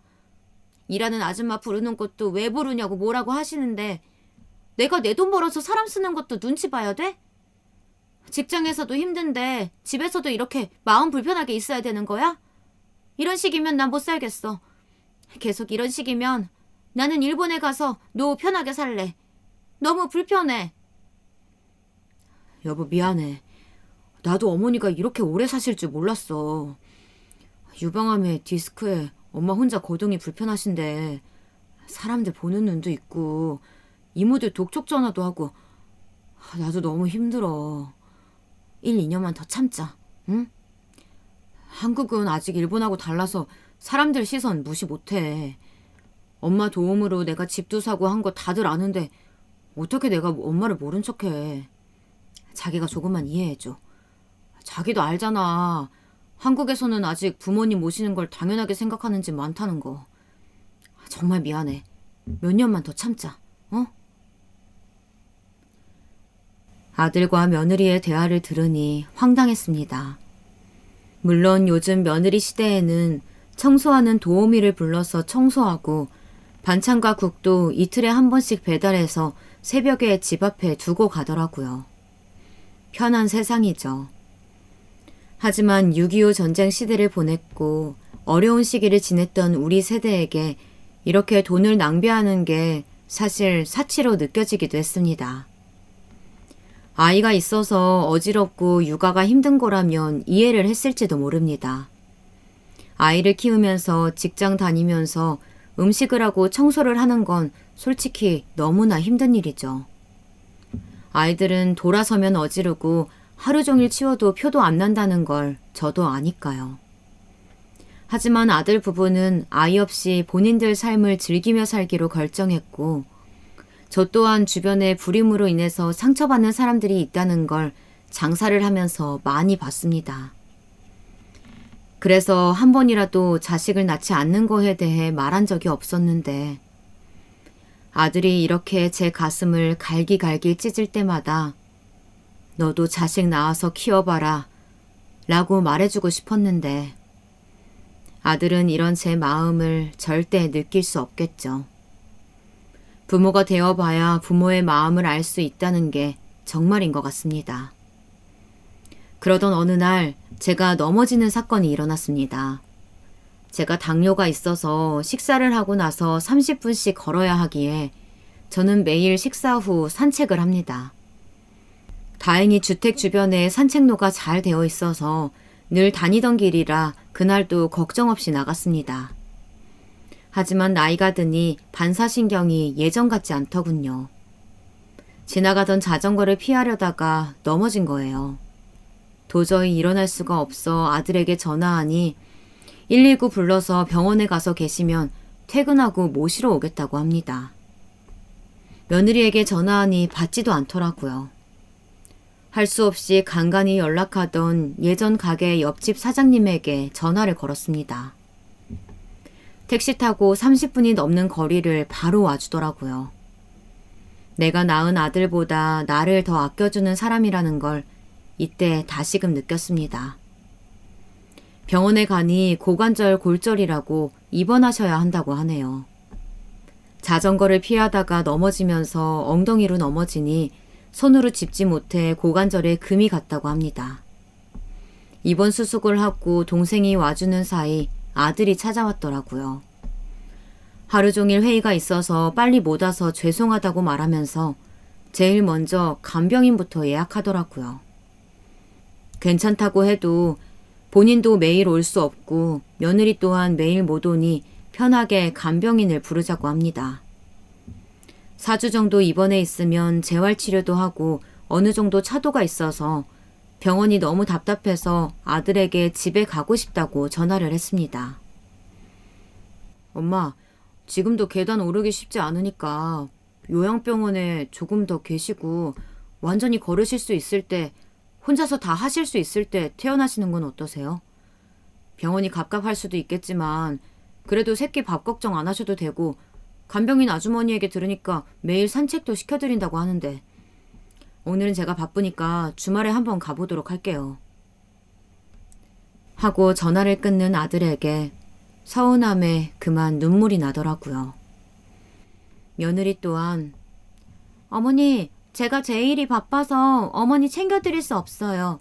일하는 아줌마 부르는 것도 왜 부르냐고 뭐라고 하시는데 내가 내 돈 벌어서 사람 쓰는 것도 눈치 봐야 돼? 직장에서도 힘든데 집에서도 이렇게 마음 불편하게 있어야 되는 거야? 이런 식이면 난 못 살겠어. 계속 이런 식이면 나는 일본에 가서 노후 편하게 살래. 너무 불편해. 여보, 미안해. 나도 어머니가 이렇게 오래 사실 줄 몰랐어. 유방암에 디스크에 엄마 혼자 거동이 불편하신데 사람들 보는 눈도 있고 이모들 독촉 전화도 하고 나도 너무 힘들어. 1, 2년만 더 참자. 응? 한국은 아직 일본하고 달라서 사람들 시선 무시 못해. 엄마 도움으로 내가 집도 사고 한 거 다들 아는데 어떻게 내가 엄마를 모른 척해. 자기가 조금만 이해해줘. 자기도 알잖아. 한국에서는 아직 부모님 모시는 걸 당연하게 생각하는 집 많다는 거. 정말 미안해. 몇 년만 더 참자. 어? 아들과 며느리의 대화를 들으니 황당했습니다. 물론 요즘 며느리 시대에는 청소하는 도우미를 불러서 청소하고 반찬과 국도 이틀에 한 번씩 배달해서 새벽에 집 앞에 두고 가더라고요. 편한 세상이죠. 하지만 6.25 전쟁 시대를 보냈고 어려운 시기를 지냈던 우리 세대에게 이렇게 돈을 낭비하는 게 사실 사치로 느껴지기도 했습니다. 아이가 있어서 어지럽고 육아가 힘든 거라면 이해를 했을지도 모릅니다. 아이를 키우면서 직장 다니면서 음식을 하고 청소를 하는 건 솔직히 너무나 힘든 일이죠. 아이들은 돌아서면 어지르고 하루 종일 치워도 표도 안 난다는 걸 저도 아니까요. 하지만 아들 부부는 아이 없이 본인들 삶을 즐기며 살기로 결정했고 저 또한 주변에 불임으로 인해서 상처받는 사람들이 있다는 걸 장사를 하면서 많이 봤습니다. 그래서 한 번이라도 자식을 낳지 않는 거에 대해 말한 적이 없었는데 아들이 이렇게 제 가슴을 갈기갈기 찢을 때마다 너도 자식 낳아서 키워봐라 라고 말해주고 싶었는데 아들은 이런 제 마음을 절대 느낄 수 없겠죠. 부모가 되어봐야 부모의 마음을 알 수 있다는 게 정말인 것 같습니다. 그러던 어느 날 제가 넘어지는 사건이 일어났습니다. 제가 당뇨가 있어서 식사를 하고 나서 30분씩 걸어야 하기에 저는 매일 식사 후 산책을 합니다. 다행히 주택 주변에 산책로가 잘 되어 있어서 늘 다니던 길이라 그날도 걱정 없이 나갔습니다. 하지만 나이가 드니 반사신경이 예전 같지 않더군요. 지나가던 자전거를 피하려다가 넘어진 거예요. 도저히 일어날 수가 없어 아들에게 전화하니 119 불러서 병원에 가서 계시면 퇴근하고 모시러 오겠다고 합니다. 며느리에게 전화하니 받지도 않더라고요. 할 수 없이 간간히 연락하던 예전 가게 옆집 사장님에게 전화를 걸었습니다. 택시 타고 30분이 넘는 거리를 바로 와주더라고요. 내가 낳은 아들보다 나를 더 아껴주는 사람이라는 걸 이때 다시금 느꼈습니다. 병원에 가니 고관절 골절이라고 입원하셔야 한다고 하네요. 자전거를 피하다가 넘어지면서 엉덩이로 넘어지니 손으로 짚지 못해 고관절에 금이 갔다고 합니다. 입원 수속을 하고 동생이 와주는 사이 아들이 찾아왔더라고요. 하루 종일 회의가 있어서 빨리 못 와서 죄송하다고 말하면서 제일 먼저 간병인부터 예약하더라고요. 괜찮다고 해도 본인도 매일 올 수 없고 며느리 또한 매일 못 오니 편하게 간병인을 부르자고 합니다. 4주 정도 입원해 있으면 재활치료도 하고 어느 정도 차도가 있어서 병원이 너무 답답해서 아들에게 집에 가고 싶다고 전화를 했습니다. 엄마, 지금도 계단 오르기 쉽지 않으니까 요양병원에 조금 더 계시고 완전히 걸으실 수 있을 때, 혼자서 다 하실 수 있을 때 퇴원하시는 건 어떠세요? 병원이 갑갑할 수도 있겠지만 그래도 새끼 밥 걱정 안 하셔도 되고 간병인 아주머니에게 들으니까 매일 산책도 시켜드린다고 하는데 오늘은 제가 바쁘니까 주말에 한번 가보도록 할게요. 하고 전화를 끊는 아들에게 서운함에 그만 눈물이 나더라고요. 며느리 또한 어머니, 제가 제일이 바빠서 어머니 챙겨드릴 수 없어요.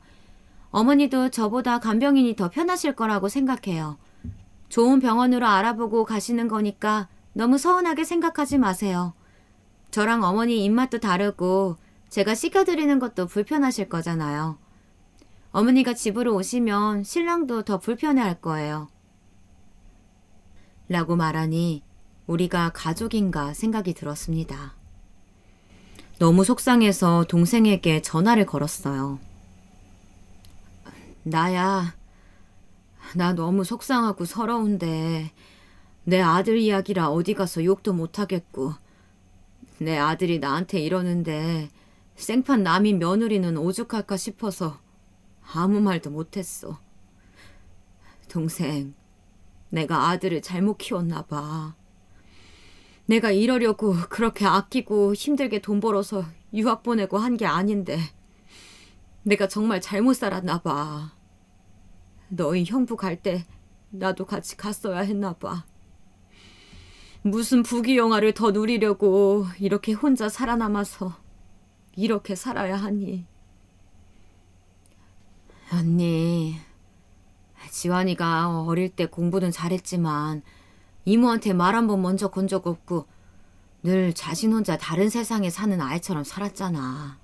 어머니도 저보다 간병인이 더 편하실 거라고 생각해요. 좋은 병원으로 알아보고 가시는 거니까 너무 서운하게 생각하지 마세요. 저랑 어머니 입맛도 다르고 제가 시켜드리는 것도 불편하실 거잖아요. 어머니가 집으로 오시면 신랑도 더 불편해할 거예요. 라고 말하니 우리가 가족인가 생각이 들었습니다. 너무 속상해서 동생에게 전화를 걸었어요. 나야, 나 너무 속상하고 서러운데 내 아들 이야기라 어디 가서 욕도 못하겠고 내 아들이 나한테 이러는데 생판 남인 며느리는 오죽할까 싶어서 아무 말도 못했어. 동생, 내가 아들을 잘못 키웠나 봐. 내가 이러려고 그렇게 아끼고 힘들게 돈 벌어서 유학 보내고 한 게 아닌데 내가 정말 잘못 살았나 봐. 너희 형부 갈 때 나도 같이 갔어야 했나 봐. 무슨 부귀영화를 더 누리려고 이렇게 혼자 살아남아서 이렇게 살아야 하니. 언니, 지환이가 어릴 때 공부는 잘했지만 이모한테 말 한 번 먼저 건 적 없고 늘 자신 혼자 다른 세상에 사는 아이처럼 살았잖아.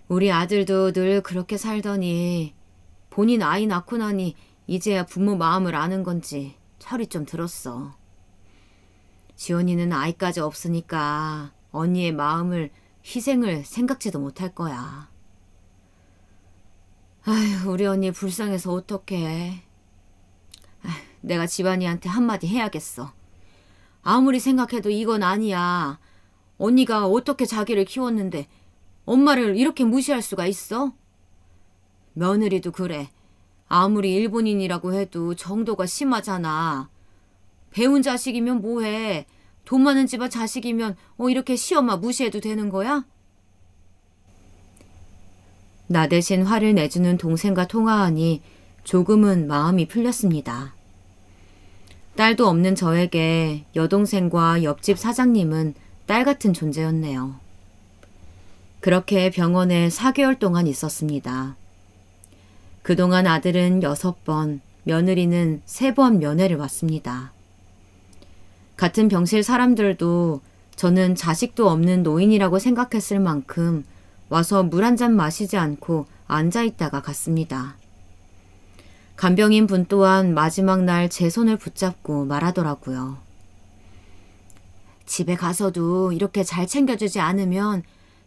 우리 아들도 늘 그렇게 살더니 본인 아이 낳고 나니 이제야 부모 마음을 아는 건지 철이 좀 들었어. 지원이는 아이까지 없으니까 언니의 마음을, 희생을 생각지도 못할 거야. 아휴, 우리 언니 불쌍해서 어떡해. 내가 지환이한테 한마디 해야겠어. 아무리 생각해도 이건 아니야. 언니가 어떻게 자기를 키웠는데 엄마를 이렇게 무시할 수가 있어? 며느리도 그래. 아무리 일본인이라고 해도 정도가 심하잖아. 배운 자식이면 뭐해. 돈 많은 집안 자식이면 이렇게 시엄마 무시해도 되는 거야? 나 대신 화를 내주는 동생과 통화하니 조금은 마음이 풀렸습니다. 딸도 없는 저에게 여동생과 옆집 사장님은 딸 같은 존재였네요. 그렇게 병원에 4개월 동안 있었습니다. 그동안 아들은 6번, 며느리는 3번 면회를 왔습니다. 같은 병실 사람들도 저는 자식도 없는 노인이라고 생각했을 만큼 와서 물 한 잔 마시지 않고 앉아있다가 갔습니다. 간병인 분 또한 마지막 날 제 손을 붙잡고 말하더라고요. 집에 가서도 이렇게 잘 챙겨주지 않으면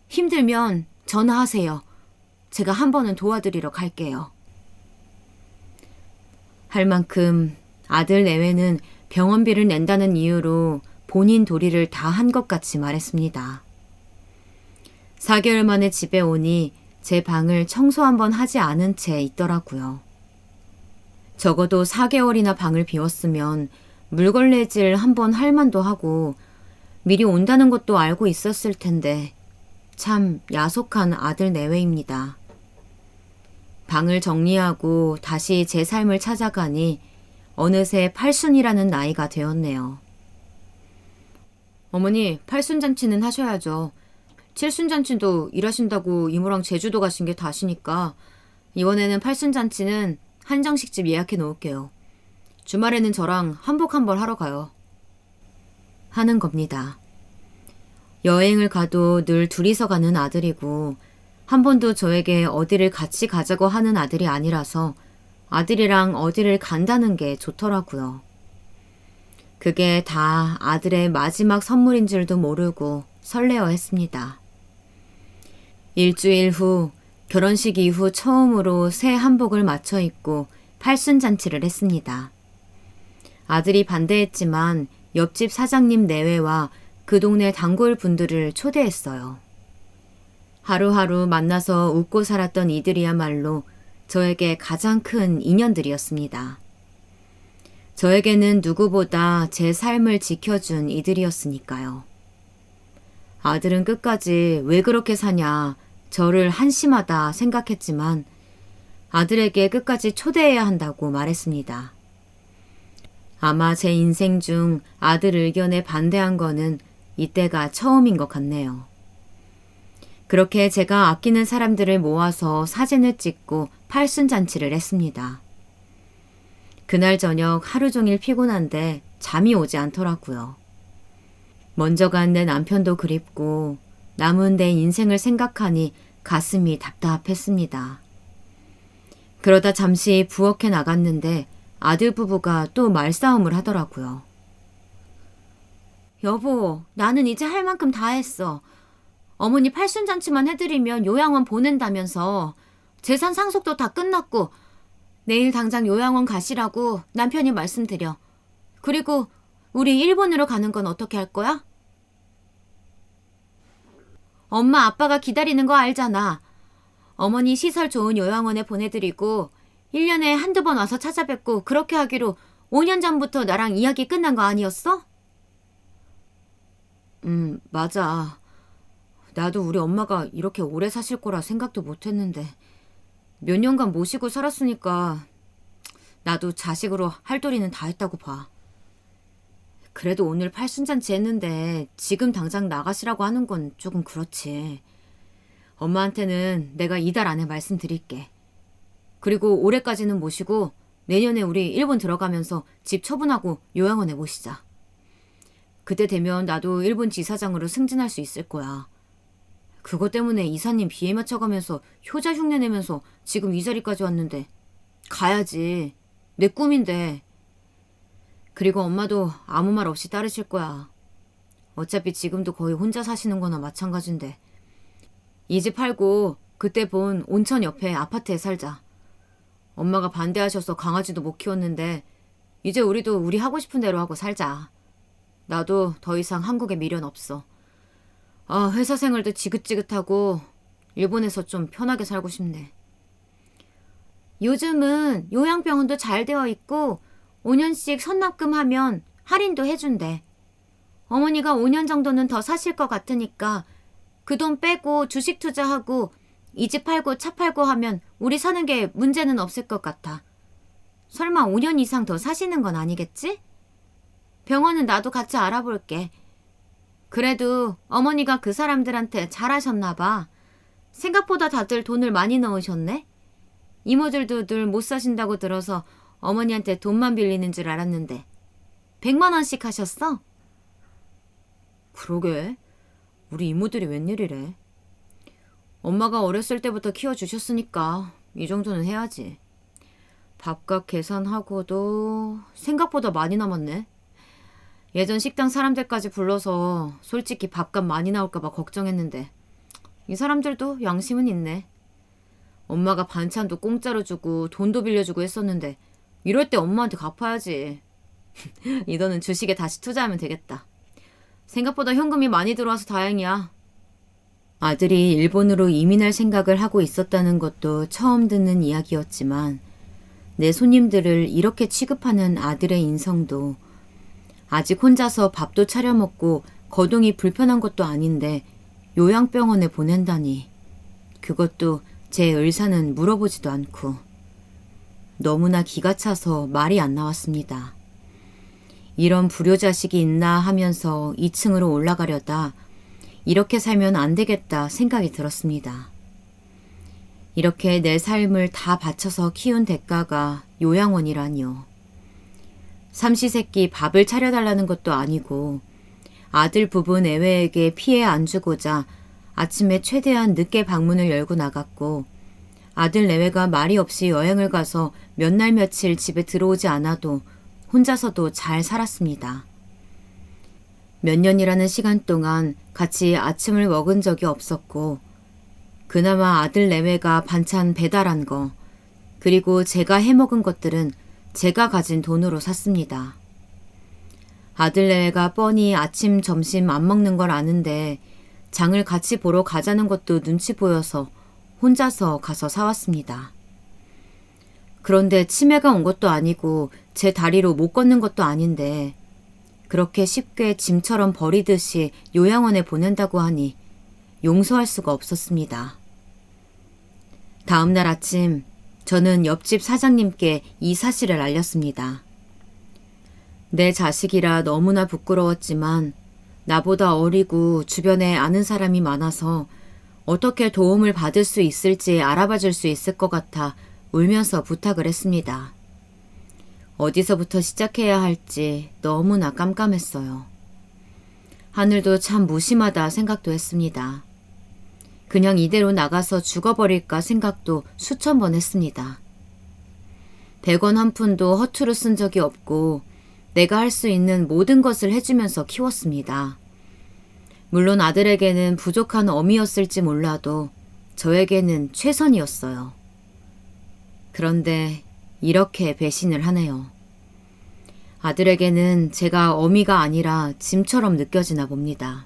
힘들면 전화하세요. 제가 한 번은 도와드리러 갈게요. 할 만큼 아들 내외는 병원비를 낸다는 이유로 본인 도리를 다 한 것 같이 말했습니다. 4개월 만에 집에 오니 제 방을 청소 한번 하지 않은 채 있더라고요. 적어도 4개월이나 방을 비웠으면 물걸레질 한번 할 만도 하고 미리 온다는 것도 알고 있었을 텐데 참 야속한 아들 내외입니다. 방을 정리하고 다시 제 삶을 찾아가니 어느새 팔순이라는 나이가 되었네요. 어머니, 팔순잔치는 하셔야죠. 칠순잔치도 일하신다고 이모랑 제주도 가신 게 다시니까 이번에는 팔순잔치는 한정식집 예약해 놓을게요. 주말에는 저랑 한복 한 벌 하러 가요. 하는 겁니다. 여행을 가도 늘 둘이서 가는 아들이고 한 번도 저에게 어디를 같이 가자고 하는 아들이 아니라서 아들이랑 어디를 간다는 게 좋더라고요. 그게 다 아들의 마지막 선물인 줄도 모르고 설레어 했습니다. 일주일 후 결혼식 이후 처음으로 새 한복을 맞춰 입고 팔순잔치를 했습니다. 아들이 반대했지만 옆집 사장님 내외와 그 동네 단골 분들을 초대했어요. 하루하루 만나서 웃고 살았던 이들이야말로 저에게 가장 큰 인연들이었습니다. 저에게는 누구보다 제 삶을 지켜준 이들이었으니까요. 아들은 끝까지 왜 그렇게 사냐, 저를 한심하다 생각했지만 아들에게 끝까지 초대해야 한다고 말했습니다. 아마 제 인생 중 아들 의견에 반대한 거는 이때가 처음인 것 같네요. 그렇게 제가 아끼는 사람들을 모아서 사진을 찍고 팔순잔치를 했습니다. 그날 저녁 하루 종일 피곤한데 잠이 오지 않더라고요. 먼저 간 내 남편도 그립고 남은 내 인생을 생각하니 가슴이 답답했습니다. 그러다 잠시 부엌에 나갔는데 아들 부부가 또 말싸움을 하더라고요. 여보, 나는 이제 할 만큼 다 했어. 어머니 팔순잔치만 해드리면 요양원 보낸다면서 재산 상속도 다 끝났고 내일 당장 요양원 가시라고 남편이 말씀드려. 그리고 우리 일본으로 가는 건 어떻게 할 거야? 엄마 아빠가 기다리는 거 알잖아. 어머니 시설 좋은 요양원에 보내드리고 1년에 한두 번 와서 찾아뵙고 그렇게 하기로 5년 전부터 나랑 이야기 끝난 거 아니었어? 맞아. 나도 우리 엄마가 이렇게 오래 사실 거라 생각도 못했는데 몇 년간 모시고 살았으니까 나도 자식으로 할 도리는 다 했다고 봐. 그래도 오늘 팔순잔치 했는데 지금 당장 나가시라고 하는 건 조금 그렇지. 엄마한테는 내가 이달 안에 말씀드릴게. 그리고 올해까지는 모시고 내년에 우리 일본 들어가면서 집 처분하고 요양원에 모시자. 그때 되면 나도 일본 지사장으로 승진할 수 있을 거야. 그것 때문에 이사님 비에 맞춰가면서 효자 흉내 내면서 지금 이 자리까지 왔는데 가야지. 내 꿈인데. 그리고 엄마도 아무 말 없이 따르실 거야. 어차피 지금도 거의 혼자 사시는 거나 마찬가지인데. 이 집 팔고 그때 본 온천 옆에 아파트에 살자. 엄마가 반대하셔서 강아지도 못 키웠는데 이제 우리도 우리 하고 싶은 대로 하고 살자. 나도 더 이상 한국에 미련 없어. 아, 회사 생활도 지긋지긋하고 일본에서 좀 편하게 살고 싶네. 요즘은 요양병원도 잘 되어 있고 5년씩 선납금하면 할인도 해준대. 어머니가 5년 정도는 더 사실 것 같으니까 그 돈 빼고 주식 투자하고 이 집 팔고 차 팔고 하면 우리 사는 게 문제는 없을 것 같아. 설마 5년 이상 더 사시는 건 아니겠지? 병원은 나도 같이 알아볼게. 그래도 어머니가 그 사람들한테 잘하셨나 봐. 생각보다 다들 돈을 많이 넣으셨네. 이모들도 늘 못 사신다고 들어서 어머니한테 돈만 빌리는 줄 알았는데 100만 원씩 하셨어? 그러게. 우리 이모들이 웬일이래. 엄마가 어렸을 때부터 키워주셨으니까 이 정도는 해야지. 밥값 계산하고도 생각보다 많이 남았네. 예전 식당 사람들까지 불러서 솔직히 밥값 많이 나올까봐 걱정했는데 이 사람들도 양심은 있네. 엄마가 반찬도 공짜로 주고 돈도 빌려주고 했었는데 이럴 때 엄마한테 갚아야지. 이 돈은 주식에 다시 투자하면 되겠다. 생각보다 현금이 많이 들어와서 다행이야. 아들이 일본으로 이민할 생각을 하고 있었다는 것도 처음 듣는 이야기였지만 내 손님들을 이렇게 취급하는 아들의 인성도 아직 혼자서 밥도 차려 먹고 거동이 불편한 것도 아닌데 요양병원에 보낸다니. 그것도 제 의사는 물어보지도 않고. 너무나 기가 차서 말이 안 나왔습니다. 이런 불효자식이 있나 하면서 2층으로 올라가려다 이렇게 살면 안 되겠다 생각이 들었습니다. 이렇게 내 삶을 다 바쳐서 키운 대가가 요양원이라니요. 삼시세끼 밥을 차려달라는 것도 아니고 아들 부부 내외에게 피해 안 주고자 아침에 최대한 늦게 방문을 열고 나갔고 아들 내외가 말이 없이 여행을 가서 몇 날 며칠 집에 들어오지 않아도 혼자서도 잘 살았습니다. 몇 년이라는 시간 동안 같이 아침을 먹은 적이 없었고 그나마 아들 내외가 반찬 배달한 거 그리고 제가 해먹은 것들은 제가 가진 돈으로 샀습니다. 아들 내외가 뻔히 아침 점심 안 먹는 걸 아는데 장을 같이 보러 가자는 것도 눈치 보여서 혼자서 가서 사왔습니다. 그런데 치매가 온 것도 아니고 제 다리로 못 걷는 것도 아닌데 그렇게 쉽게 짐처럼 버리듯이 요양원에 보낸다고 하니 용서할 수가 없었습니다. 다음 날 아침 저는 옆집 사장님께 이 사실을 알렸습니다. 내 자식이라 너무나 부끄러웠지만 나보다 어리고 주변에 아는 사람이 많아서 어떻게 도움을 받을 수 있을지 알아봐 줄 수 있을 것 같아 울면서 부탁을 했습니다. 어디서부터 시작해야 할지 너무나 깜깜했어요. 하늘도 참 무심하다 생각도 했습니다. 그냥 이대로 나가서 죽어버릴까 생각도 수천 번 했습니다. 100원 한 푼도 허투루 쓴 적이 없고 내가 할 수 있는 모든 것을 해주면서 키웠습니다. 물론 아들에게는 부족한 어미였을지 몰라도 저에게는 최선이었어요. 그런데 이렇게 배신을 하네요. 아들에게는 제가 어미가 아니라 짐처럼 느껴지나 봅니다.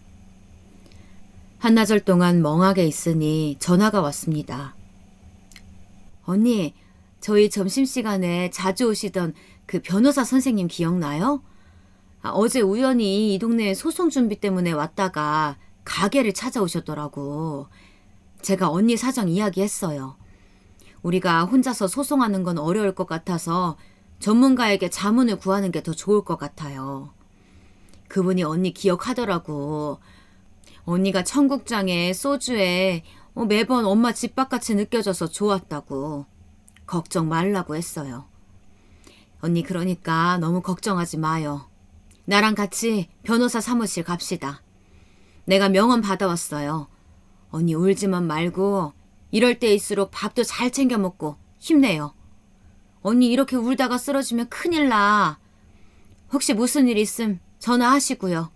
한나절 동안 멍하게 있으니 전화가 왔습니다. 언니, 저희 점심시간에 자주 오시던 그 변호사 선생님 기억나요? 어제 우연히 이 동네에 소송 준비 때문에 왔다가 가게를 찾아오셨더라고. 제가 언니 사정 이야기했어요. 우리가 혼자서 소송하는 건 어려울 것 같아서 전문가에게 자문을 구하는 게 더 좋을 것 같아요. 그분이 언니 기억하더라고. 언니가 청국장에 소주에 매번 엄마 집밥같이 느껴져서 좋았다고. 걱정 말라고 했어요. 언니 그러니까 너무 걱정하지 마요. 나랑 같이 변호사 사무실 갑시다. 내가 명함 받아왔어요. 언니 울지만 말고 이럴 때일수록 밥도 잘 챙겨 먹고 힘내요. 언니 이렇게 울다가 쓰러지면 큰일 나. 혹시 무슨 일 있음 전화하시고요.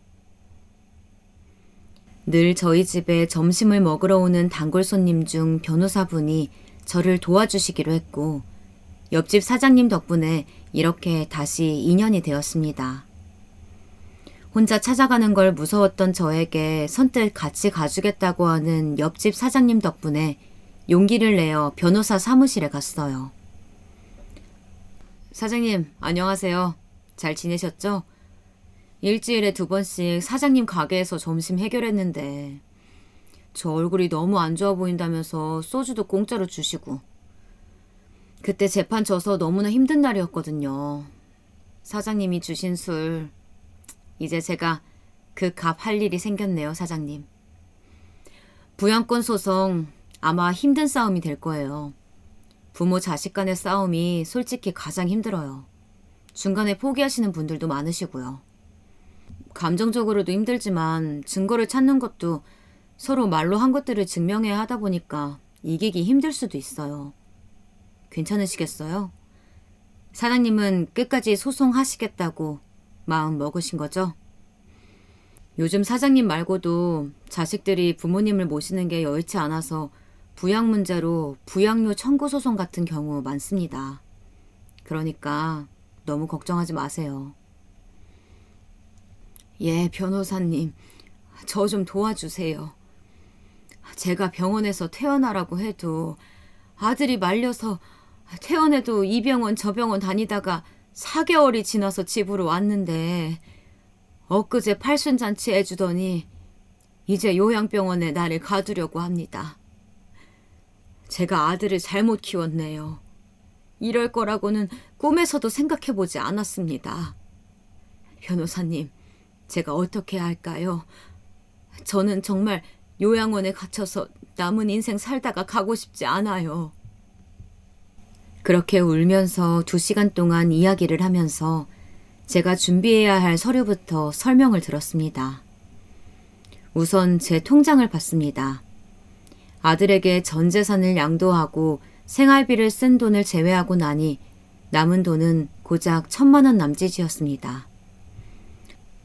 늘 저희 집에 점심을 먹으러 오는 단골 손님 중 변호사분이 저를 도와주시기로 했고 옆집 사장님 덕분에 이렇게 다시 인연이 되었습니다. 혼자 찾아가는 걸 무서웠던 저에게 선뜻 같이 가주겠다고 하는 옆집 사장님 덕분에 용기를 내어 변호사 사무실에 갔어요. 사장님, 안녕하세요. 잘 지내셨죠? 일주일에 2번씩 사장님 가게에서 점심 해결했는데 저 얼굴이 너무 안 좋아 보인다면서 소주도 공짜로 주시고 그때 재판 져서 너무나 힘든 날이었거든요. 사장님이 주신 술 이제 제가 그 값 할 일이 생겼네요, 사장님. 부양권 소송 아마 힘든 싸움이 될 거예요. 부모 자식 간의 싸움이 솔직히 가장 힘들어요. 중간에 포기하시는 분들도 많으시고요. 감정적으로도 힘들지만 증거를 찾는 것도 서로 말로 한 것들을 증명해야 하다 보니까 이기기 힘들 수도 있어요. 괜찮으시겠어요? 사장님은 끝까지 소송하시겠다고 마음 먹으신 거죠? 요즘 사장님 말고도 자식들이 부모님을 모시는 게 여의치 않아서 부양 문제로 부양료 청구 소송 같은 경우 많습니다. 그러니까 너무 걱정하지 마세요. 예, 변호사님. 저 좀 도와주세요. 제가 병원에서 퇴원하라고 해도 아들이 말려서 퇴원해도 이 병원 저 병원 다니다가 4개월이 지나서 집으로 왔는데 엊그제 팔순잔치 해주더니 이제 요양병원에 나를 가두려고 합니다. 제가 아들을 잘못 키웠네요. 이럴 거라고는 꿈에서도 생각해보지 않았습니다. 변호사님, 제가 어떻게 할까요? 저는 정말 요양원에 갇혀서 남은 인생 살다가 가고 싶지 않아요. 그렇게 울면서 2시간 동안 이야기를 하면서 제가 준비해야 할 서류부터 설명을 들었습니다. 우선 제 통장을 봤습니다. 아들에게 전 재산을 양도하고 생활비를 쓴 돈을 제외하고 나니 남은 돈은 고작 1,000만 원 남짓이었습니다.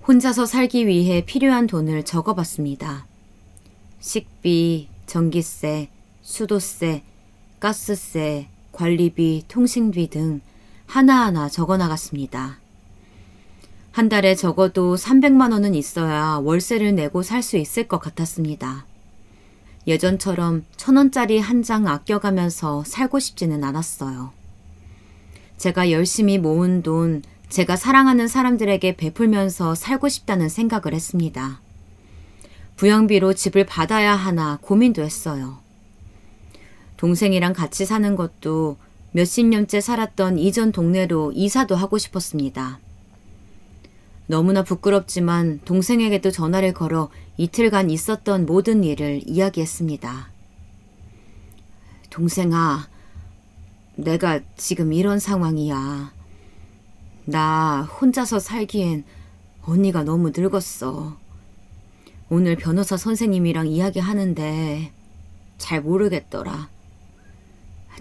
혼자서 살기 위해 필요한 돈을 적어봤습니다. 식비, 전기세, 수도세, 가스세, 관리비, 통신비 등 하나하나 적어나갔습니다. 한 달에 적어도 300만 원은 있어야 월세를 내고 살 수 있을 것 같았습니다. 예전처럼 1,000원짜리 한 장 아껴가면서 살고 싶지는 않았어요. 제가 열심히 모은 돈, 제가 사랑하는 사람들에게 베풀면서 살고 싶다는 생각을 했습니다. 부양비로 집을 받아야 하나 고민도 했어요. 동생이랑 같이 사는 것도 몇십 년째 살았던 이전 동네로 이사도 하고 싶었습니다. 너무나 부끄럽지만 동생에게도 전화를 걸어 이틀간 있었던 모든 일을 이야기했습니다. 동생아, 내가 지금 이런 상황이야. 나 혼자서 살기엔 언니가 너무 늙었어. 오늘 변호사 선생님이랑 이야기하는데 잘 모르겠더라.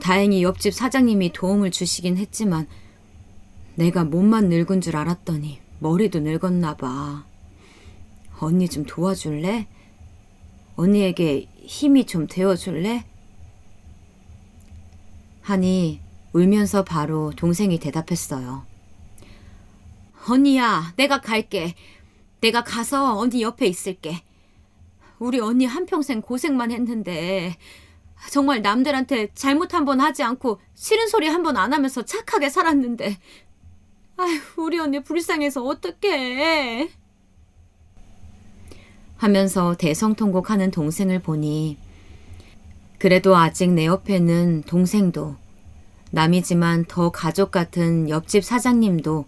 다행히 옆집 사장님이 도움을 주시긴 했지만 내가 몸만 늙은 줄 알았더니 머리도 늙었나 봐. 언니 좀 도와줄래? 언니에게 힘이 좀 되어줄래? 하니 울면서 바로 동생이 대답했어요. 언니야, 내가 갈게. 내가 가서 언니 옆에 있을게. 우리 언니 한평생 고생만 했는데 정말 남들한테 잘못 한 번 하지 않고 싫은 소리 한 번 안 하면서 착하게 살았는데 아휴, 우리 언니 불쌍해서 어떡해. 하면서 대성통곡하는 동생을 보니 그래도 아직 내 옆에는 동생도 남이지만 더 가족 같은 옆집 사장님도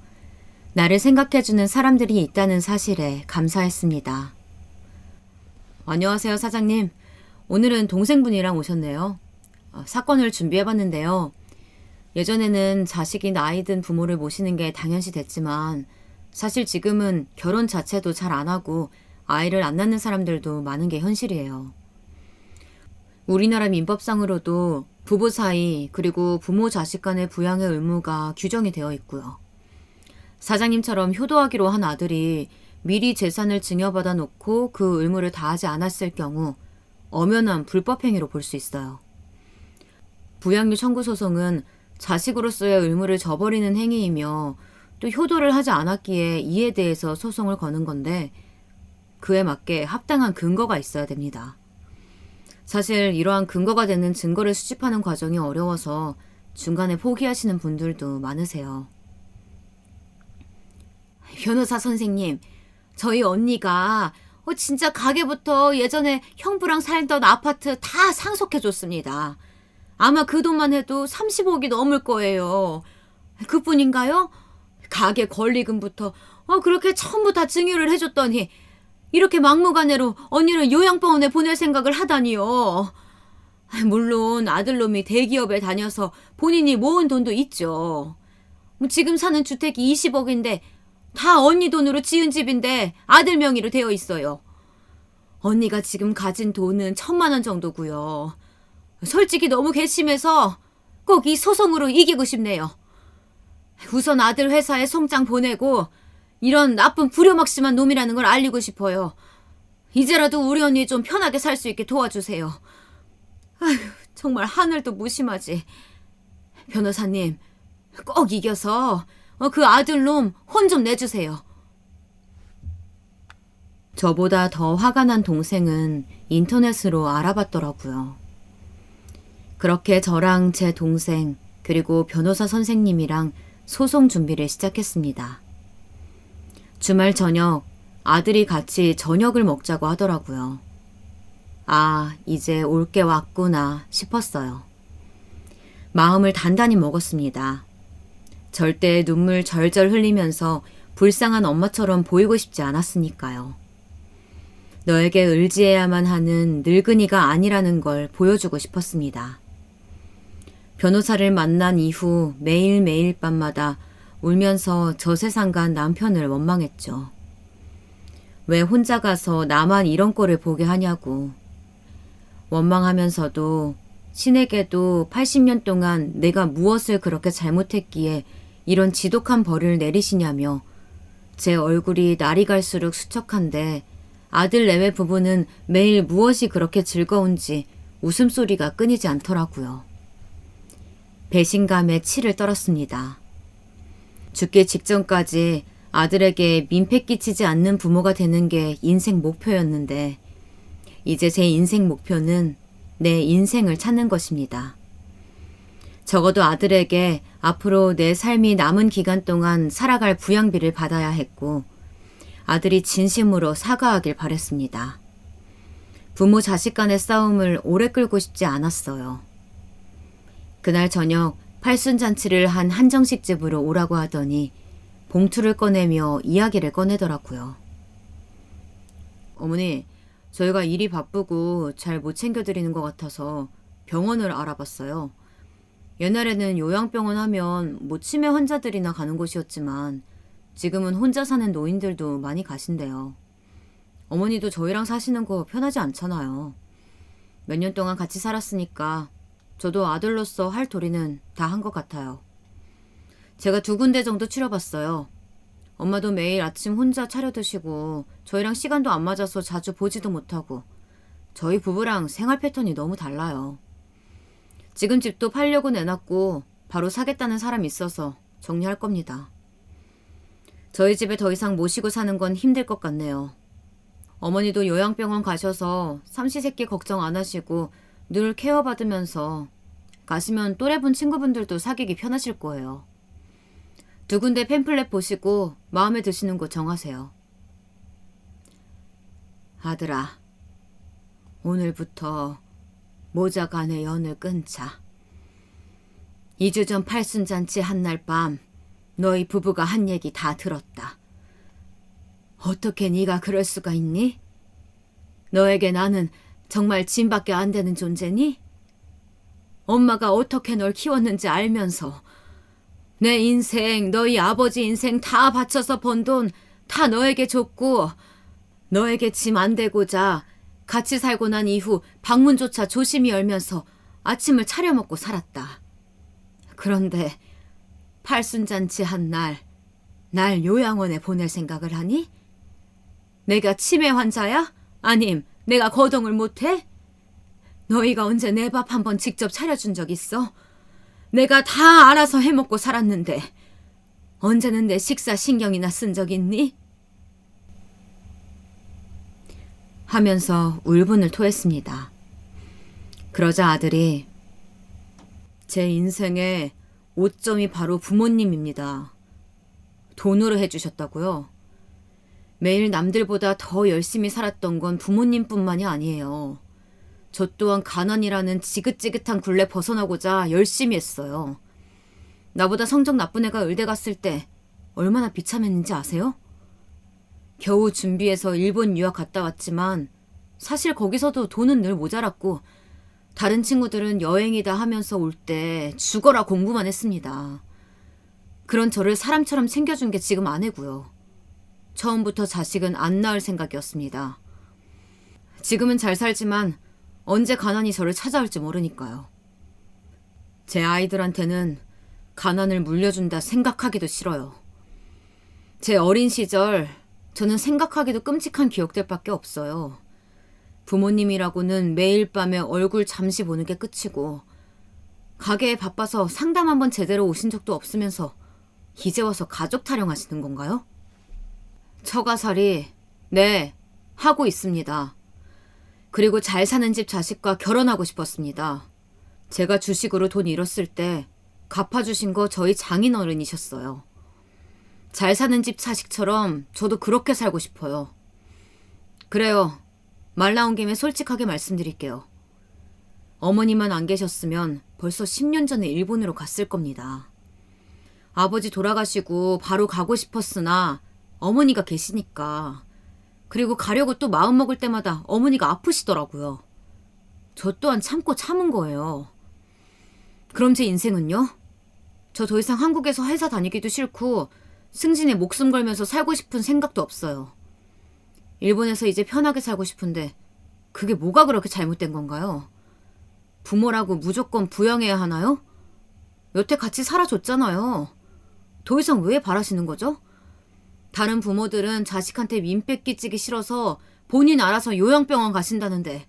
나를 생각해주는 사람들이 있다는 사실에 감사했습니다. 안녕하세요, 사장님. 오늘은 동생분이랑 오셨네요. 사건을 준비해봤는데요. 예전에는 자식이 나이 든 부모를 모시는 게 당연시 됐지만 사실 지금은 결혼 자체도 잘 안 하고 아이를 안 낳는 사람들도 많은 게 현실이에요. 우리나라 민법상으로도 부부 사이 그리고 부모 자식 간의 부양의 의무가 규정이 되어 있고요. 사장님처럼 효도하기로 한 아들이 미리 재산을 증여받아 놓고 그 의무를 다하지 않았을 경우 엄연한 불법행위로 볼 수 있어요. 부양류 청구 소송은 자식으로서의 의무를 저버리는 행위이며 또 효도를 하지 않았기에 이에 대해서 소송을 거는 건데 그에 맞게 합당한 근거가 있어야 됩니다. 사실 이러한 근거가 되는 증거를 수집하는 과정이 어려워서 중간에 포기하시는 분들도 많으세요. 변호사 선생님, 저희 언니가 진짜 가게부터 예전에 형부랑 살던 아파트 다 상속해줬습니다. 아마 그 돈만 해도 30억이 넘을 거예요. 그뿐인가요? 가게 권리금부터 그렇게 전부 다 증여를 해줬더니 이렇게 막무가내로 언니를 요양병원에 보낼 생각을 하다니요. 물론 아들놈이 대기업에 다녀서 본인이 모은 돈도 있죠. 지금 사는 주택이 20억인데 다 언니 돈으로 지은 집인데 아들 명의로 되어 있어요. 언니가 지금 가진 돈은 1,000만 원 정도고요. 솔직히 너무 괘씸해서 꼭 이 소송으로 이기고 싶네요. 우선 아들 회사에 송장 보내고 이런 나쁜 불효막심한 놈이라는 걸 알리고 싶어요. 이제라도 우리 언니 좀 편하게 살 수 있게 도와주세요. 아휴, 정말 하늘도 무심하지. 변호사님, 꼭 이겨서 그 아들놈 혼 좀 내주세요. 저보다 더 화가 난 동생은 인터넷으로 알아봤더라고요. 그렇게 저랑 제 동생 그리고 변호사 선생님이랑 소송 준비를 시작했습니다. 주말 저녁 아들이 같이 저녁을 먹자고 하더라고요. 아, 이제 올 게 왔구나 싶었어요. 마음을 단단히 먹었습니다. 절대 눈물 절절 흘리면서 불쌍한 엄마처럼 보이고 싶지 않았으니까요. 너에게 의지해야만 하는 늙은이가 아니라는 걸 보여주고 싶었습니다. 변호사를 만난 이후 매일매일 밤마다 울면서 저 세상 간 남편을 원망했죠. 왜 혼자 가서 나만 이런 꼴을 보게 하냐고. 원망하면서도 신에게도 80년 동안 내가 무엇을 그렇게 잘못했기에 이런 지독한 벌을 내리시냐며 제 얼굴이 날이 갈수록 수척한데 아들 내외 부부는 매일 무엇이 그렇게 즐거운지 웃음소리가 끊이지 않더라고요. 배신감에 치를 떨었습니다. 죽기 직전까지 아들에게 민폐 끼치지 않는 부모가 되는 게 인생 목표였는데 이제 제 인생 목표는 내 인생을 찾는 것입니다. 적어도 아들에게 앞으로 내 삶이 남은 기간 동안 살아갈 부양비를 받아야 했고 아들이 진심으로 사과하길 바랬습니다. 부모 자식 간의 싸움을 오래 끌고 싶지 않았어요. 그날 저녁 팔순잔치를 한 한정식 집으로 오라고 하더니 봉투를 꺼내며 이야기를 꺼내더라고요. 어머니, 저희가 일이 바쁘고 잘 못 챙겨드리는 것 같아서 병원을 알아봤어요. 옛날에는 요양병원 하면 치매 환자들이나 가는 곳이었지만 지금은 혼자 사는 노인들도 많이 가신대요. 어머니도 저희랑 사시는 거 편하지 않잖아요. 몇 년 동안 같이 살았으니까 저도 아들로서 할 도리는 다 한 것 같아요. 제가 2군데 정도 치러봤어요. 엄마도 매일 아침 혼자 차려 드시고 저희랑 시간도 안 맞아서 자주 보지도 못하고 저희 부부랑 생활 패턴이 너무 달라요. 지금 집도 팔려고 내놨고 바로 사겠다는 사람이 있어서 정리할 겁니다. 저희 집에 더 이상 모시고 사는 건 힘들 것 같네요. 어머니도 요양병원 가셔서 삼시세끼 걱정 안 하시고 늘 케어받으면서 가시면 또래분 친구분들도 사귀기 편하실 거예요. 2군데 팸플렛 보시고 마음에 드시는 곳 정하세요. 아들아, 오늘부터 모자 간의 연을 끊자. 2주 전 팔순잔치 한날 밤 너희 부부가 한 얘기 다 들었다. 어떻게 네가 그럴 수가 있니? 너에게 나는 정말 짐밖에 안 되는 존재니? 엄마가 어떻게 널 키웠는지 알면서 내 인생, 너희 아버지 인생 다 바쳐서 번 돈 다 너에게 줬고 너에게 짐 안 되고자 같이 살고 난 이후 방문조차 조심히 열면서 아침을 차려 먹고 살았다. 그런데 팔순잔치 한 날 요양원에 보낼 생각을 하니? 내가 치매 환자야? 아님 내가 거동을 못해? 너희가 언제 내 밥 한 번 직접 차려준 적 있어? 내가 다 알아서 해먹고 살았는데 언제는 내 식사 신경이나 쓴 적 있니? 하면서 울분을 토했습니다. 그러자 아들이 제 인생의 오점이 바로 부모님입니다. 돈으로 해주셨다고요? 매일 남들보다 더 열심히 살았던 건 부모님뿐만이 아니에요. 저 또한 가난이라는 지긋지긋한 굴레 벗어나고자 열심히 했어요. 나보다 성적 나쁜 애가 의대 갔을 때 얼마나 비참했는지 아세요? 겨우 준비해서 일본 유학 갔다 왔지만 사실 거기서도 돈은 늘 모자랐고 다른 친구들은 여행이다 하면서 올 때 죽어라 공부만 했습니다. 그런 저를 사람처럼 챙겨준 게 지금 아내고요. 처음부터 자식은 안 낳을 생각이었습니다. 지금은 잘 살지만 언제 가난이 저를 찾아올지 모르니까요. 제 아이들한테는 가난을 물려준다 생각하기도 싫어요. 제 어린 시절 저는 생각하기도 끔찍한 기억들밖에 없어요. 부모님이라고는 매일 밤에 얼굴 잠시 보는 게 끝이고 가게에 바빠서 상담 한번 제대로 오신 적도 없으면서 이제 와서 가족 타령하시는 건가요? 처가살이 네, 하고 있습니다. 그리고 잘 사는 집 자식과 결혼하고 싶었습니다. 제가 주식으로 돈 잃었을 때 갚아주신 거 저희 장인어른이셨어요. 잘 사는 집 자식처럼 저도 그렇게 살고 싶어요. 그래요. 말 나온 김에 솔직하게 말씀드릴게요. 어머니만 안 계셨으면 벌써 10년 전에 일본으로 갔을 겁니다. 아버지 돌아가시고 바로 가고 싶었으나 어머니가 계시니까. 그리고 가려고 또 마음먹을 때마다 어머니가 아프시더라고요. 저 또한 참은 거예요. 그럼 제 인생은요? 저 더 이상 한국에서 회사 다니기도 싫고 승진에 목숨 걸면서 살고 싶은 생각도 없어요. 일본에서 이제 편하게 살고 싶은데 그게 뭐가 그렇게 잘못된 건가요? 부모라고 무조건 부양해야 하나요? 여태 같이 살아줬잖아요. 더 이상 왜 바라시는 거죠? 다른 부모들은 자식한테 민폐 끼치기 싫어서 본인 알아서 요양병원 가신다는데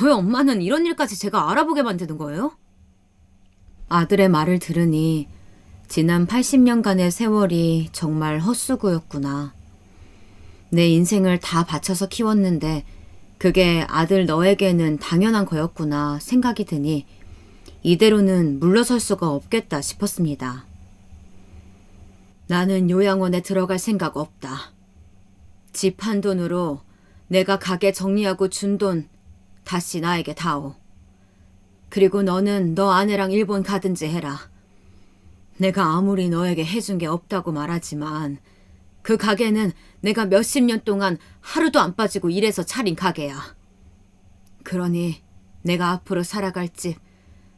왜 엄마는 이런 일까지 제가 알아보게 만드는 거예요? 아들의 말을 들으니 지난 80년간의 세월이 정말 헛수고였구나. 내 인생을 다 바쳐서 키웠는데 그게 아들 너에게는 당연한 거였구나 생각이 드니 이대로는 물러설 수가 없겠다 싶었습니다. 나는 요양원에 들어갈 생각 없다. 집 한 돈으로 내가 가게 정리하고 준 돈 다시 나에게 다오. 그리고 너는 너 아내랑 일본 가든지 해라. 내가 아무리 너에게 해준 게 없다고 말하지만 그 가게는 내가 몇십 년 동안 하루도 안 빠지고 일해서 차린 가게야. 그러니 내가 앞으로 살아갈 집,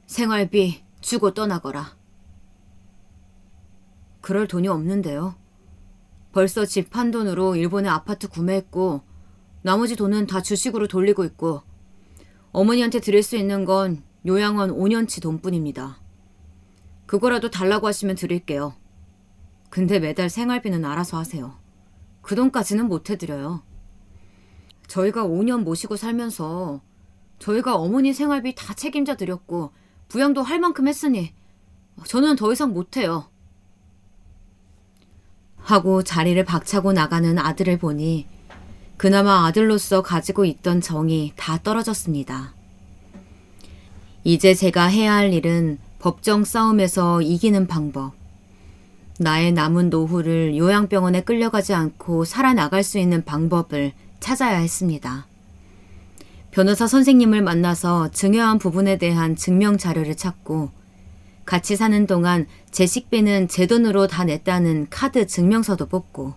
생활비 주고 떠나거라. 그럴 돈이 없는데요. 벌써 집 한 돈으로 일본에 아파트 구매했고 나머지 돈은 다 주식으로 돌리고 있고 어머니한테 드릴 수 있는 건 요양원 5년치 돈뿐입니다. 그거라도 달라고 하시면 드릴게요. 근데 매달 생활비는 알아서 하세요. 그 돈까지는 못 해드려요. 저희가 5년 모시고 살면서 저희가 어머니 생활비 다 책임져 드렸고 부양도 할 만큼 했으니 저는 더 이상 못해요. 하고 자리를 박차고 나가는 아들을 보니 그나마 아들로서 가지고 있던 정이 다 떨어졌습니다. 이제 제가 해야 할 일은 법정 싸움에서 이기는 방법. 나의 남은 노후를 요양병원에 끌려가지 않고 살아나갈 수 있는 방법을 찾아야 했습니다. 변호사 선생님을 만나서 증여한 부분에 대한 증명 자료를 찾고 같이 사는 동안 제 식비는 제 돈으로 다 냈다는 카드 증명서도 뽑고,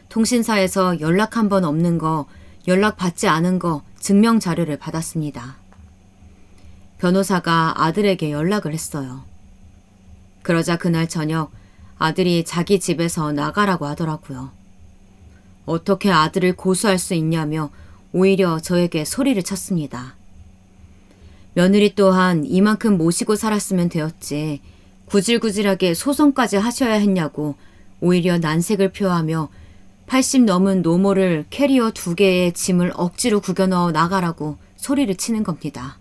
통신사에서 연락 한 번 없는 거, 연락 받지 않은 거 증명 자료를 받았습니다. 변호사가 아들에게 연락을 했어요. 그러자 그날 저녁 아들이 자기 집에서 나가라고 하더라고요. 어떻게 아들을 고소할 수 있냐며 오히려 저에게 소리를 쳤습니다. 며느리 또한 이만큼 모시고 살았으면 되었지 구질구질하게 소송까지 하셔야 했냐고 오히려 난색을 표하며 80 넘은 노모를 캐리어 2개의 짐을 억지로 구겨 넣어 나가라고 소리를 치는 겁니다.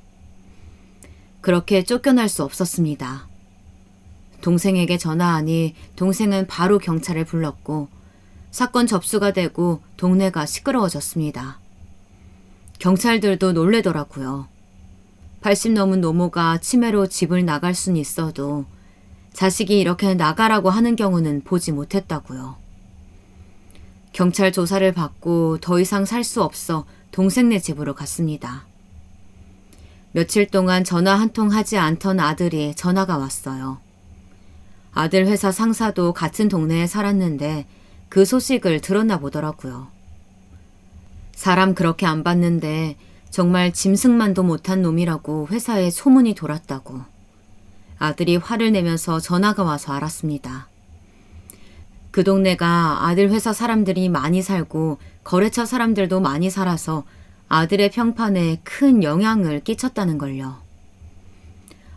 그렇게 쫓겨날 수 없었습니다. 동생에게 전화하니 동생은 바로 경찰을 불렀고 사건 접수가 되고 동네가 시끄러워졌습니다. 경찰들도 놀래더라고요. 80 넘은 노모가 치매로 집을 나갈 순 있어도 자식이 이렇게 나가라고 하는 경우는 보지 못했다고요. 경찰 조사를 받고 더 이상 살 수 없어 동생네 집으로 갔습니다. 며칠 동안 전화 한 통 하지 않던 아들이 전화가 왔어요. 아들 회사 상사도 같은 동네에 살았는데 그 소식을 들었나 보더라고요. 사람 그렇게 안 봤는데 정말 짐승만도 못한 놈이라고 회사에 소문이 돌았다고. 아들이 화를 내면서 전화가 와서 알았습니다. 그 동네가 아들 회사 사람들이 많이 살고 거래처 사람들도 많이 살아서 아들의 평판에 큰 영향을 끼쳤다는 걸요.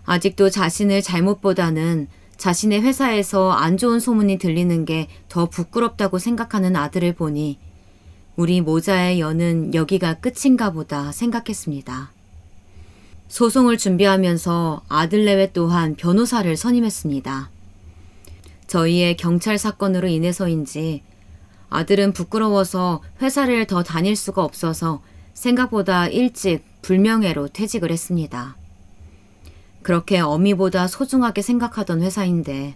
아직도 자신을 잘못보다는 자신의 회사에서 안 좋은 소문이 들리는 게 더 부끄럽다고 생각하는 아들을 보니 우리 모자의 연은 여기가 끝인가 보다 생각했습니다. 소송을 준비하면서 아들 내외 또한 변호사를 선임했습니다. 저희의 경찰 사건으로 인해서인지 아들은 부끄러워서 회사를 더 다닐 수가 없어서 생각보다 일찍 불명예로 퇴직을 했습니다. 그렇게 어미보다 소중하게 생각하던 회사인데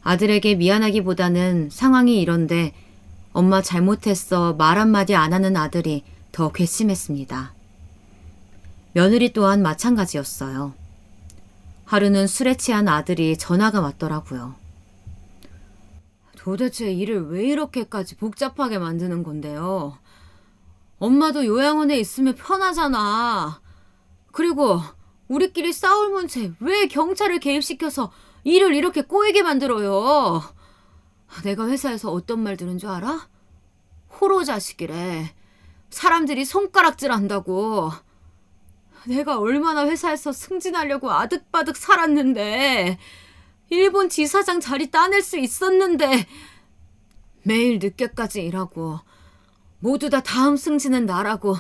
아들에게 미안하기보다는 상황이 이런데 엄마 잘못했어 말 한마디 안 하는 아들이 더 괘씸했습니다. 며느리 또한 마찬가지였어요. 하루는 술에 취한 아들이 전화가 왔더라고요. 도대체 일을 왜 이렇게까지 복잡하게 만드는 건데요? 엄마도 요양원에 있으면 편하잖아. 그리고 우리끼리 싸울 문제 왜 경찰을 개입시켜서 일을 이렇게 꼬이게 만들어요? 내가 회사에서 어떤 말 들은 줄 알아? 호로 자식이래. 사람들이 손가락질 한다고. 내가 얼마나 회사에서 승진하려고 아득바득 살았는데 일본 지사장 자리 따낼 수 있었는데 매일 늦게까지 일하고 모두 다 다음 승진은 나라고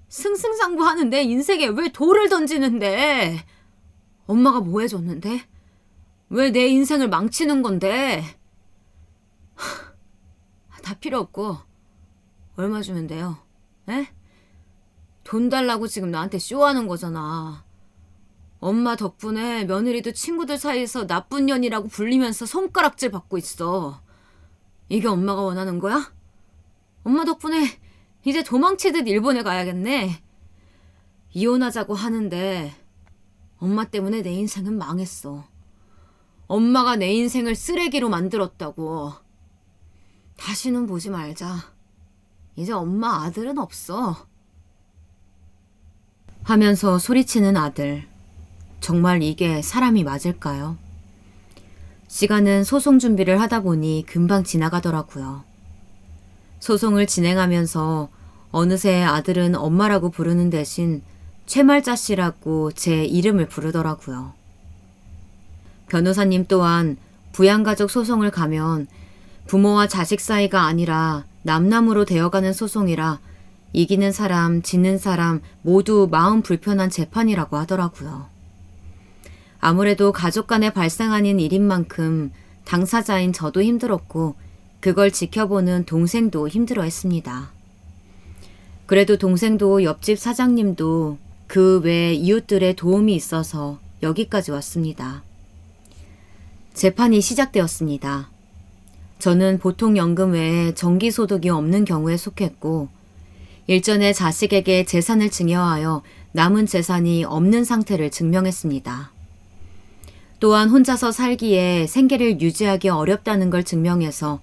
승승장구하는 내 인생에 왜 돌을 던지는데? 엄마가 뭐 해줬는데? 왜 내 인생을 망치는 건데? 다 필요 없고 얼마 주면 돼요? 에? 돈 달라고 지금 나한테 쇼하는 거잖아. 엄마 덕분에 며느리도 친구들 사이에서 나쁜 년이라고 불리면서 손가락질 받고 있어. 이게 엄마가 원하는 거야? 엄마 덕분에 이제 도망치듯 일본에 가야겠네. 이혼하자고 하는데 엄마 때문에 내 인생은 망했어. 엄마가 내 인생을 쓰레기로 만들었다고. 다시는 보지 말자. 이제 엄마 아들은 없어. 하면서 소리치는 아들. 정말 이게 사람이 맞을까요? 시간은 소송 준비를 하다 보니 금방 지나가더라고요. 소송을 진행하면서 어느새 아들은 엄마라고 부르는 대신 최말자 씨라고 제 이름을 부르더라고요. 변호사님 또한 부양가족 소송을 가면 부모와 자식 사이가 아니라 남남으로 되어가는 소송이라 이기는 사람, 지는 사람 모두 마음 불편한 재판이라고 하더라고요. 아무래도 가족 간에 발생하는 일인 만큼 당사자인 저도 힘들었고 그걸 지켜보는 동생도 힘들어했습니다. 그래도 동생도 옆집 사장님도 그 외 이웃들의 도움이 있어서 여기까지 왔습니다. 재판이 시작되었습니다. 저는 보통 연금 외에 정기소득이 없는 경우에 속했고 일전에 자식에게 재산을 증여하여 남은 재산이 없는 상태를 증명했습니다. 또한 혼자서 살기에 생계를 유지하기 어렵다는 걸 증명해서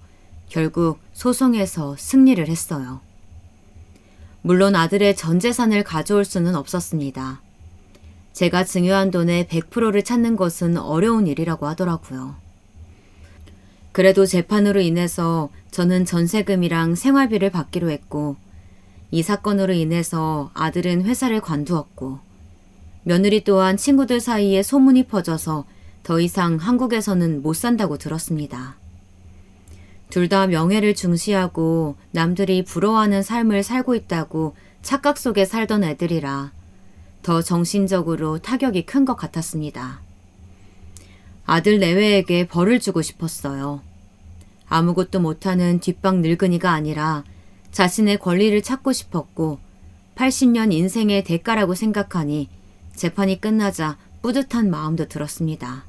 결국 소송에서 승리를 했어요. 물론 아들의 전 재산을 가져올 수는 없었습니다. 제가 증여한 돈의 100%를 찾는 것은 어려운 일이라고 하더라고요. 그래도 재판으로 인해서 저는 전세금이랑 생활비를 받기로 했고, 이 사건으로 인해서 아들은 회사를 관두었고, 며느리 또한 친구들 사이에 소문이 퍼져서 더 이상 한국에서는 못 산다고 들었습니다. 둘 다 명예를 중시하고 남들이 부러워하는 삶을 살고 있다고 착각 속에 살던 애들이라 더 정신적으로 타격이 큰 것 같았습니다. 아들 내외에게 벌을 주고 싶었어요. 아무것도 못하는 뒷방 늙은이가 아니라 자신의 권리를 찾고 싶었고 80년 인생의 대가라고 생각하니 재판이 끝나자 뿌듯한 마음도 들었습니다.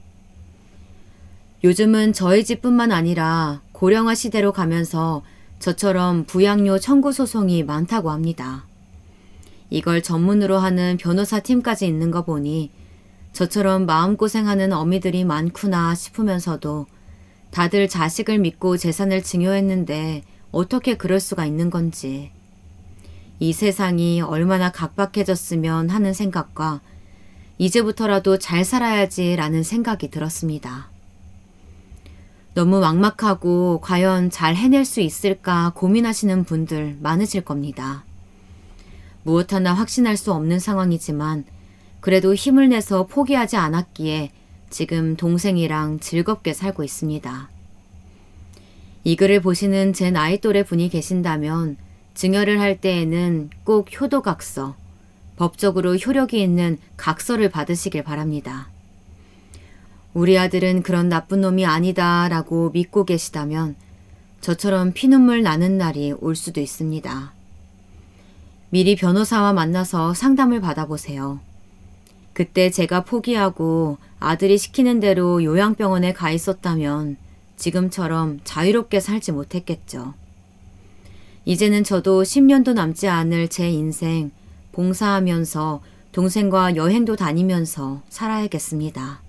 요즘은 저희 집뿐만 아니라 고령화 시대로 가면서 저처럼 부양료 청구 소송이 많다고 합니다. 이걸 전문으로 하는 변호사 팀까지 있는 거 보니 저처럼 마음고생하는 어미들이 많구나 싶으면서도 다들 자식을 믿고 재산을 증여했는데 어떻게 그럴 수가 있는 건지, 이 세상이 얼마나 각박해졌으면 하는 생각과 이제부터라도 잘 살아야지라는 생각이 들었습니다. 너무 막막하고 과연 잘 해낼 수 있을까 고민하시는 분들 많으실 겁니다. 무엇 하나 확신할 수 없는 상황이지만 그래도 힘을 내서 포기하지 않았기에 지금 동생이랑 즐겁게 살고 있습니다. 이 글을 보시는 제 나이 또래 분이 계신다면 증여를 할 때에는 꼭 효도각서, 법적으로 효력이 있는 각서를 받으시길 바랍니다. 우리 아들은 그런 나쁜 놈이 아니다 라고 믿고 계시다면 저처럼 피눈물 나는 날이 올 수도 있습니다. 미리 변호사와 만나서 상담을 받아보세요. 그때 제가 포기하고 아들이 시키는 대로 요양병원에 가 있었다면 지금처럼 자유롭게 살지 못했겠죠. 이제는 저도 10년도 남지 않을 제 인생 봉사하면서 동생과 여행도 다니면서 살아야겠습니다.